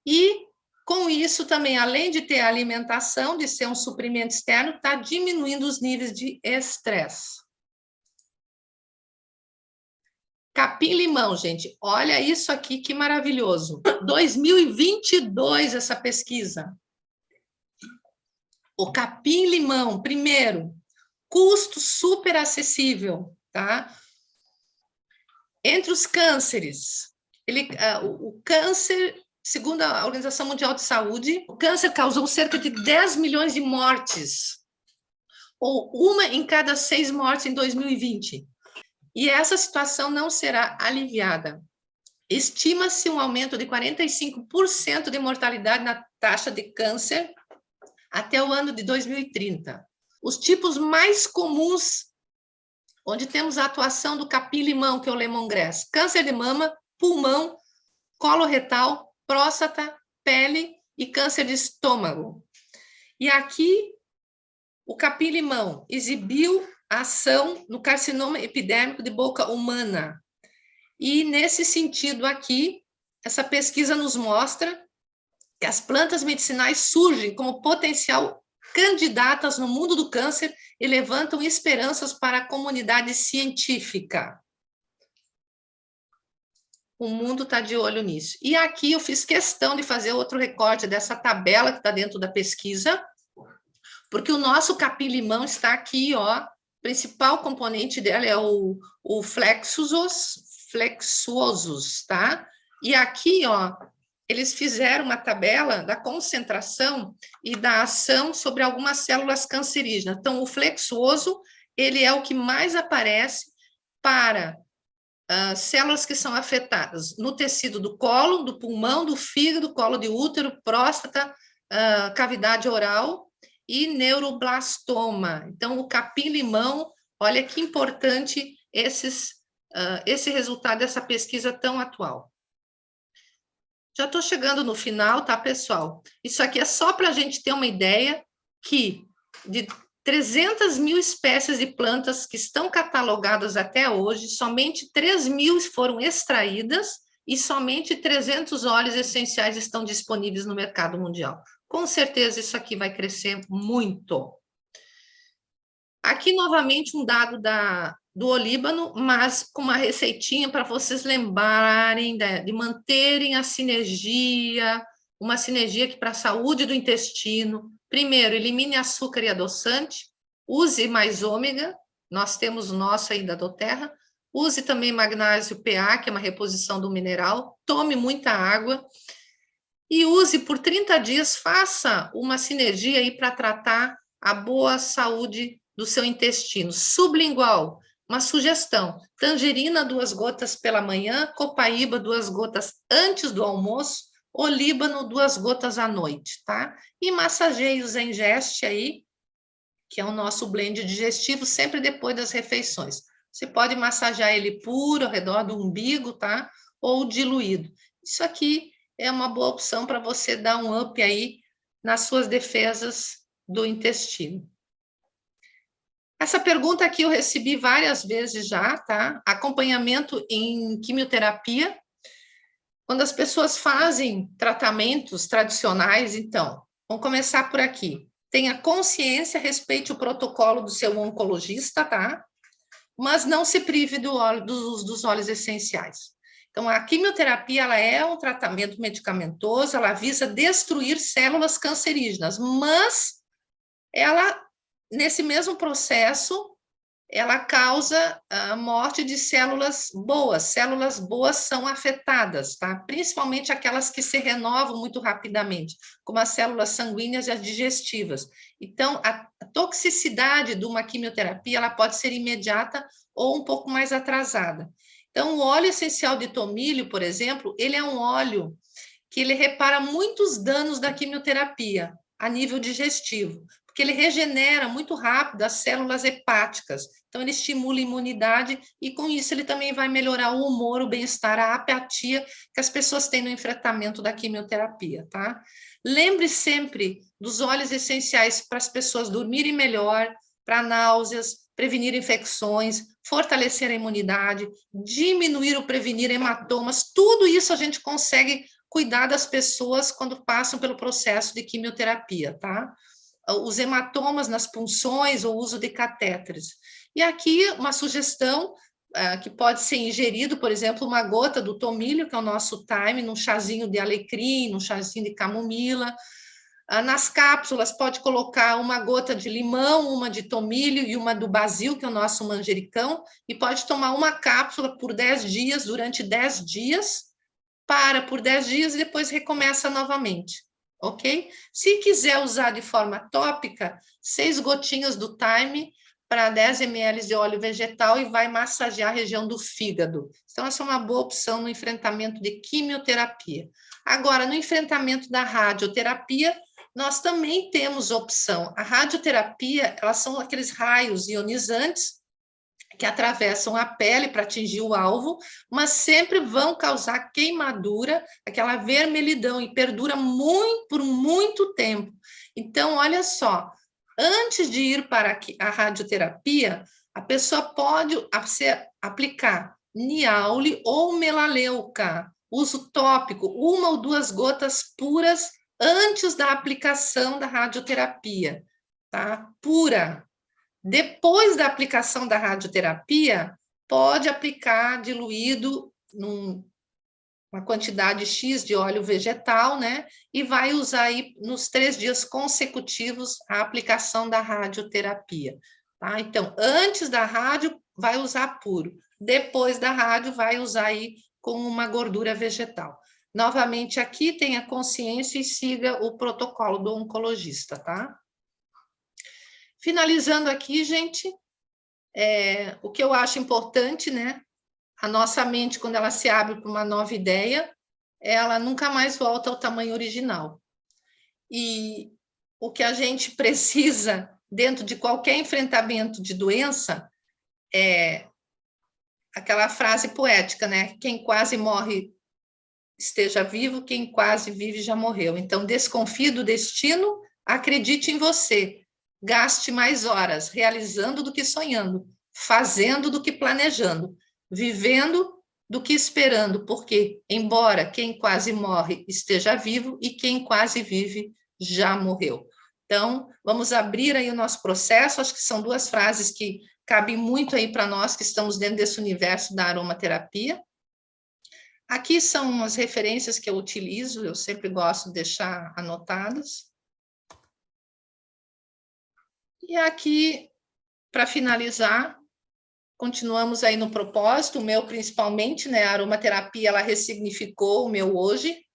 e com isso também, além de ter a alimentação, de ser um suprimento externo, está diminuindo os níveis de estresse. Capim-limão, gente, olha isso aqui que maravilhoso. 2022 essa pesquisa. O capim-limão, primeiro, custo super acessível, tá? Entre os cânceres, o câncer, segundo a Organização Mundial de Saúde, o câncer causou cerca de 10 milhões de mortes, ou uma em cada 6 mortes em 2020. E essa situação não será aliviada. Estima-se um aumento de 45% de mortalidade na taxa de câncer até o ano de 2030. Os tipos mais comuns, onde temos a atuação do capim-limão, que é o lemongrass: câncer de mama, pulmão, colo retal, próstata, pele e câncer de estômago. E aqui, o capim-limão exibiu ação no carcinoma epidérmico de boca humana. E, nesse sentido aqui, essa pesquisa nos mostra que as plantas medicinais surgem como potencial candidatas no mundo do câncer e levantam esperanças para a comunidade científica. O mundo está de olho nisso. E aqui eu fiz questão de fazer outro recorte dessa tabela que está dentro da pesquisa, porque o nosso capim-limão está aqui, ó. O principal componente dela é o flexuosus, tá? E aqui, ó, eles fizeram uma tabela da concentração e da ação sobre algumas células cancerígenas. Então, o flexuoso, ele é o que mais aparece para células que são afetadas no tecido do colo, do pulmão, do fígado, colo de útero, próstata, cavidade oral e neuroblastoma. Então, o capim-limão, olha que importante esse resultado dessa pesquisa tão atual. Já estou chegando no final, tá, pessoal? Isso aqui é só para a gente ter uma ideia que de 300 mil espécies de plantas que estão catalogadas até hoje, somente 3 mil foram extraídas e somente 300 óleos essenciais estão disponíveis no mercado mundial. Com certeza isso aqui vai crescer muito. Aqui, novamente, um dado do Olíbano, mas com uma receitinha para vocês lembrarem de manterem a sinergia, uma sinergia que para a saúde do intestino. Primeiro, elimine açúcar e adoçante, use mais ômega, nós temos o nosso aí da doTERRA, use também magnésio PA, que é uma reposição do mineral, tome muita água e use por 30 dias, faça uma sinergia aí para tratar a boa saúde do seu intestino. Sublingual, uma sugestão: tangerina 2 gotas pela manhã, copaíba 2 gotas antes do almoço, olíbano 2 gotas à noite, tá? E massageie o Zengest aí, que é o nosso blend digestivo, sempre depois das refeições. Você pode massagear ele puro, ao redor do umbigo, tá? Ou diluído. Isso aqui é uma boa opção para você dar um up aí nas suas defesas do intestino. Essa pergunta aqui eu recebi várias vezes já, tá? Acompanhamento em quimioterapia. Quando as pessoas fazem tratamentos tradicionais, então, vamos começar por aqui. Tenha consciência, respeite o protocolo do seu oncologista, tá? Mas não se prive do uso dos óleos essenciais. Então, a quimioterapia, ela é um tratamento medicamentoso, ela visa destruir células cancerígenas, mas ela, nesse mesmo processo, ela causa a morte de células boas são afetadas, tá? Principalmente aquelas que se renovam muito rapidamente, como as células sanguíneas e as digestivas. Então, a toxicidade de uma quimioterapia, ela pode ser imediata ou um pouco mais atrasada. Então, o óleo essencial de tomilho, por exemplo, ele é um óleo que ele repara muitos danos da quimioterapia a nível digestivo, porque ele regenera muito rápido as células hepáticas. Então, ele estimula a imunidade e, com isso, ele também vai melhorar o humor, o bem-estar, a apatia que as pessoas têm no enfrentamento da quimioterapia, tá? Lembre sempre dos óleos essenciais para as pessoas dormirem melhor, para náuseas, prevenir infecções, fortalecer a imunidade, diminuir ou prevenir hematomas. Tudo isso a gente consegue cuidar das pessoas quando passam pelo processo de quimioterapia, tá? Os hematomas nas punções, o uso de catéteres. E aqui uma sugestão que pode ser ingerido, por exemplo, uma gota do tomilho, que é o nosso thyme, num chazinho de alecrim, num chazinho de camomila. Nas cápsulas, pode colocar uma gota de limão, uma de tomilho e uma do basil, que é o nosso manjericão, e pode tomar uma cápsula por 10 dias, durante 10 dias, para por 10 dias e depois recomeça novamente, ok? Se quiser usar de forma tópica, 6 gotinhas do thyme para 10 ml de óleo vegetal e vai massagear a região do fígado. Então, essa é uma boa opção no enfrentamento de quimioterapia. Agora, no enfrentamento da radioterapia, nós também temos opção. A radioterapia, elas são aqueles raios ionizantes que atravessam a pele para atingir o alvo, mas sempre vão causar queimadura, aquela vermelhidão, e perdura por muito tempo. Então, olha só, antes de ir para a radioterapia, a pessoa pode aplicar Niaule ou melaleuca, uso tópico, 1 ou 2 gotas puras antes da aplicação da radioterapia, tá? Pura. Depois da aplicação da radioterapia, pode aplicar diluído uma quantidade X de óleo vegetal, né? E vai usar aí nos 3 dias consecutivos a aplicação da radioterapia, tá? Então, antes da rádio, vai usar puro. Depois da rádio, vai usar aí com uma gordura vegetal. Novamente, aqui tenha consciência e siga o protocolo do oncologista, tá? Finalizando aqui, gente, o que eu acho importante, né? A nossa mente, quando ela se abre para uma nova ideia, ela nunca mais volta ao tamanho original. E o que a gente precisa, dentro de qualquer enfrentamento de doença, é aquela frase poética, né? Quem quase morre esteja vivo, quem quase vive já morreu. Então, desconfie do destino, acredite em você. Gaste mais horas realizando do que sonhando, fazendo do que planejando, vivendo do que esperando, porque, embora quem quase morre esteja vivo e quem quase vive já morreu. Então, vamos abrir aí o nosso processo. Acho que são 2 frases que cabem muito aí para nós que estamos dentro desse universo da aromaterapia. Aqui são as referências que eu utilizo, eu sempre gosto de deixar anotadas. E aqui, para finalizar, continuamos aí no propósito, o meu principalmente, né? A aromaterapia, ela ressignificou o meu hoje.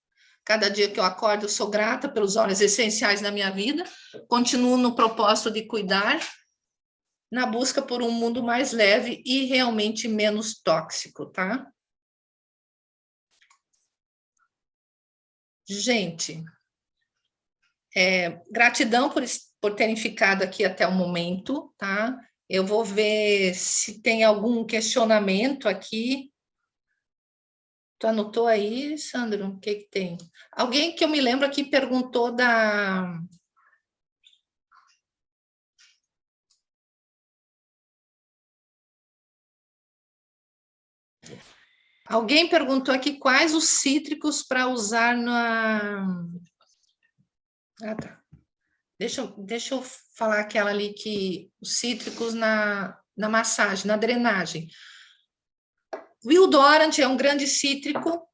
Cada dia que eu acordo, eu sou grata pelos óleos essenciais na minha vida. Continuo no propósito de cuidar na busca por um mundo mais leve e realmente menos tóxico, tá? Gente, gratidão por terem ficado aqui até o momento, tá? Eu vou ver se tem algum questionamento aqui. Tu anotou aí, Sandro? O que que tem? Alguém que eu me lembro aqui perguntou da... Alguém perguntou aqui quais os cítricos para usar na... Ah, tá. Deixa eu falar aquela ali que os cítricos na massagem, na drenagem. Will Dorant é um grande cítrico,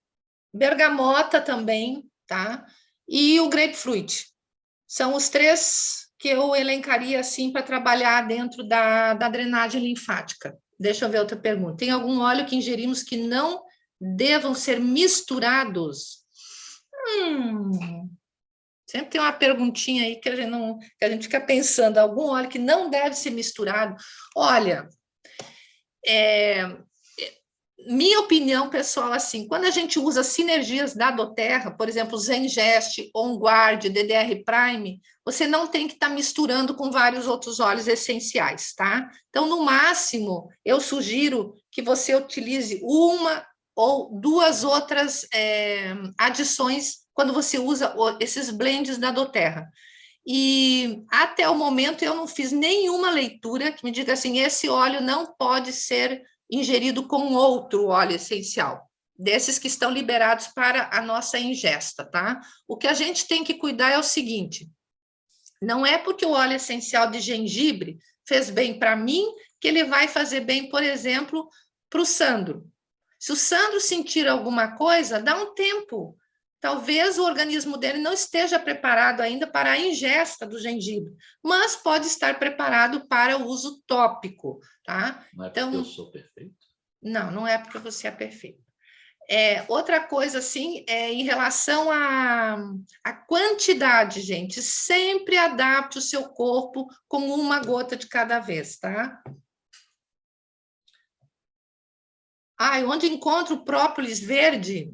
bergamota também, tá? E o grapefruit. São os 3 que eu elencaria assim para trabalhar dentro da drenagem linfática. Deixa eu ver outra pergunta. Tem algum óleo que ingerimos que não devam ser misturados? Sempre tem uma perguntinha aí que a gente fica pensando, algum óleo que não deve ser misturado. Olha, minha opinião pessoal, assim, quando a gente usa sinergias da doTERRA, por exemplo, Zengest, OnGuard, DDR Prime, você não tem que estar misturando com vários outros óleos essenciais, tá? Então, no máximo, eu sugiro que você utilize uma ou 2 outras adições quando você usa esses blends da doTERRA. E até o momento eu não fiz nenhuma leitura que me diga assim, esse óleo não pode ser ingerido com outro óleo essencial, desses que estão liberados para a nossa ingesta, tá? O que a gente tem que cuidar é o seguinte, não é porque o óleo essencial de gengibre fez bem para mim, que ele vai fazer bem, por exemplo, para o Sandro. Se o Sandro sentir alguma coisa, dá um tempo. Talvez o organismo dele não esteja preparado ainda para a ingesta do gengibre, mas pode estar preparado para o uso tópico, tá? Não é porque eu sou perfeito? Não, não é porque você é perfeito. Outra coisa, assim, em relação à quantidade, gente, sempre adapte o seu corpo com uma gota de cada vez, tá? Onde encontra o própolis verde?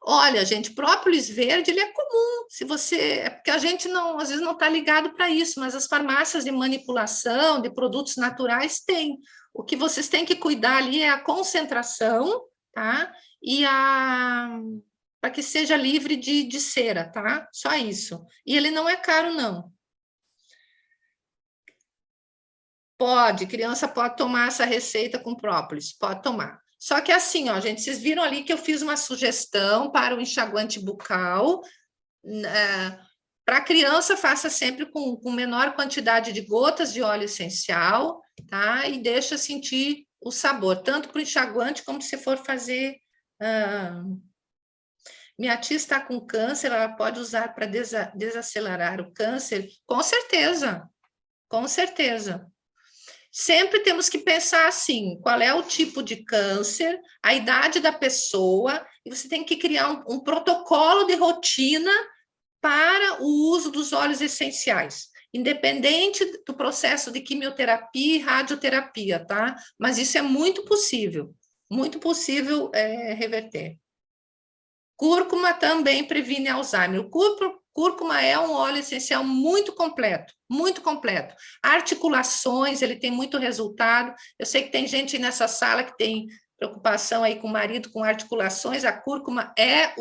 Olha, gente, própolis verde, ele é comum, se você... É porque a gente, não, às vezes, não está ligado para isso, mas as farmácias de manipulação, de produtos naturais, têm. O que vocês têm que cuidar ali é a concentração, tá? E para que seja livre de cera, tá? Só isso. E ele não é caro, não. Pode, criança pode tomar essa receita com própolis, pode tomar. Só que assim, ó, gente, vocês viram ali que eu fiz uma sugestão para o enxaguante bucal. Para a criança, faça sempre com menor quantidade de gotas de óleo essencial, tá? E deixa sentir o sabor, tanto para o enxaguante como se for fazer... Minha tia está com câncer, ela pode usar para desacelerar o câncer? Com certeza, com certeza. Sempre temos que pensar assim, qual é o tipo de câncer, a idade da pessoa, e você tem que criar um protocolo de rotina para o uso dos óleos essenciais, independente do processo de quimioterapia e radioterapia, tá? Mas isso é muito possível reverter. Cúrcuma também previne Alzheimer. O cúrcuma é um óleo essencial muito completo, muito completo. Articulações, ele tem muito resultado. Eu sei que tem gente nessa sala que tem preocupação aí com o marido, com articulações. A cúrcuma é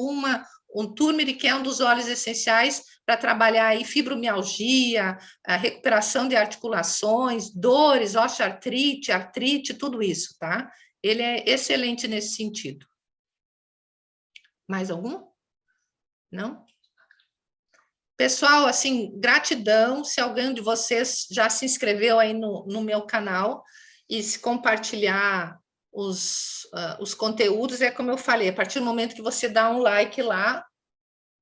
um turmeric, é um dos óleos essenciais para trabalhar aí fibromialgia, a recuperação de articulações, dores, osteoartrite, artrite, tudo isso, tá? Ele é excelente nesse sentido. Mais algum? Não? Pessoal, assim, gratidão, se alguém de vocês já se inscreveu aí no meu canal e se compartilhar os conteúdos, é como eu falei, a partir do momento que você dá um like lá,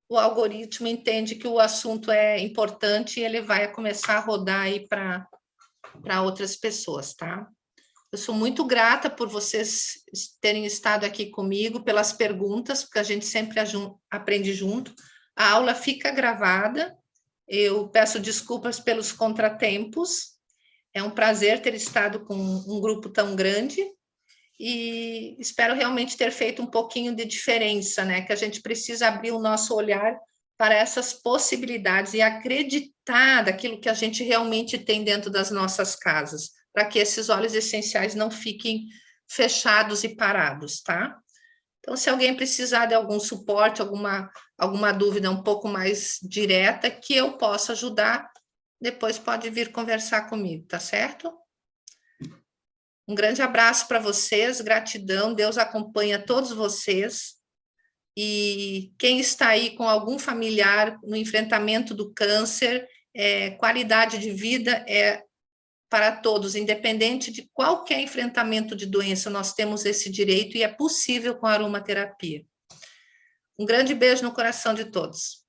o algoritmo entende que o assunto é importante e ele vai começar a rodar aí para outras pessoas, tá? Eu sou muito grata por vocês terem estado aqui comigo, pelas perguntas, porque a gente sempre aprende junto. A aula fica gravada, eu peço desculpas pelos contratempos, É um prazer ter estado com um grupo tão grande e espero realmente ter feito um pouquinho de diferença, né? Que a gente precisa abrir o nosso olhar para essas possibilidades e acreditar daquilo que a gente realmente tem dentro das nossas casas, para que esses óleos essenciais não fiquem fechados e parados, tá? Então, se alguém precisar de algum suporte, alguma dúvida um pouco mais direta, que eu possa ajudar, depois pode vir conversar comigo, tá certo? Um grande abraço para vocês, gratidão, Deus acompanha todos vocês. E quem está aí com algum familiar no enfrentamento do câncer, qualidade de vida é para todos, independente de qualquer enfrentamento de doença, nós temos esse direito e é possível com a aromaterapia. Um grande beijo no coração de todos.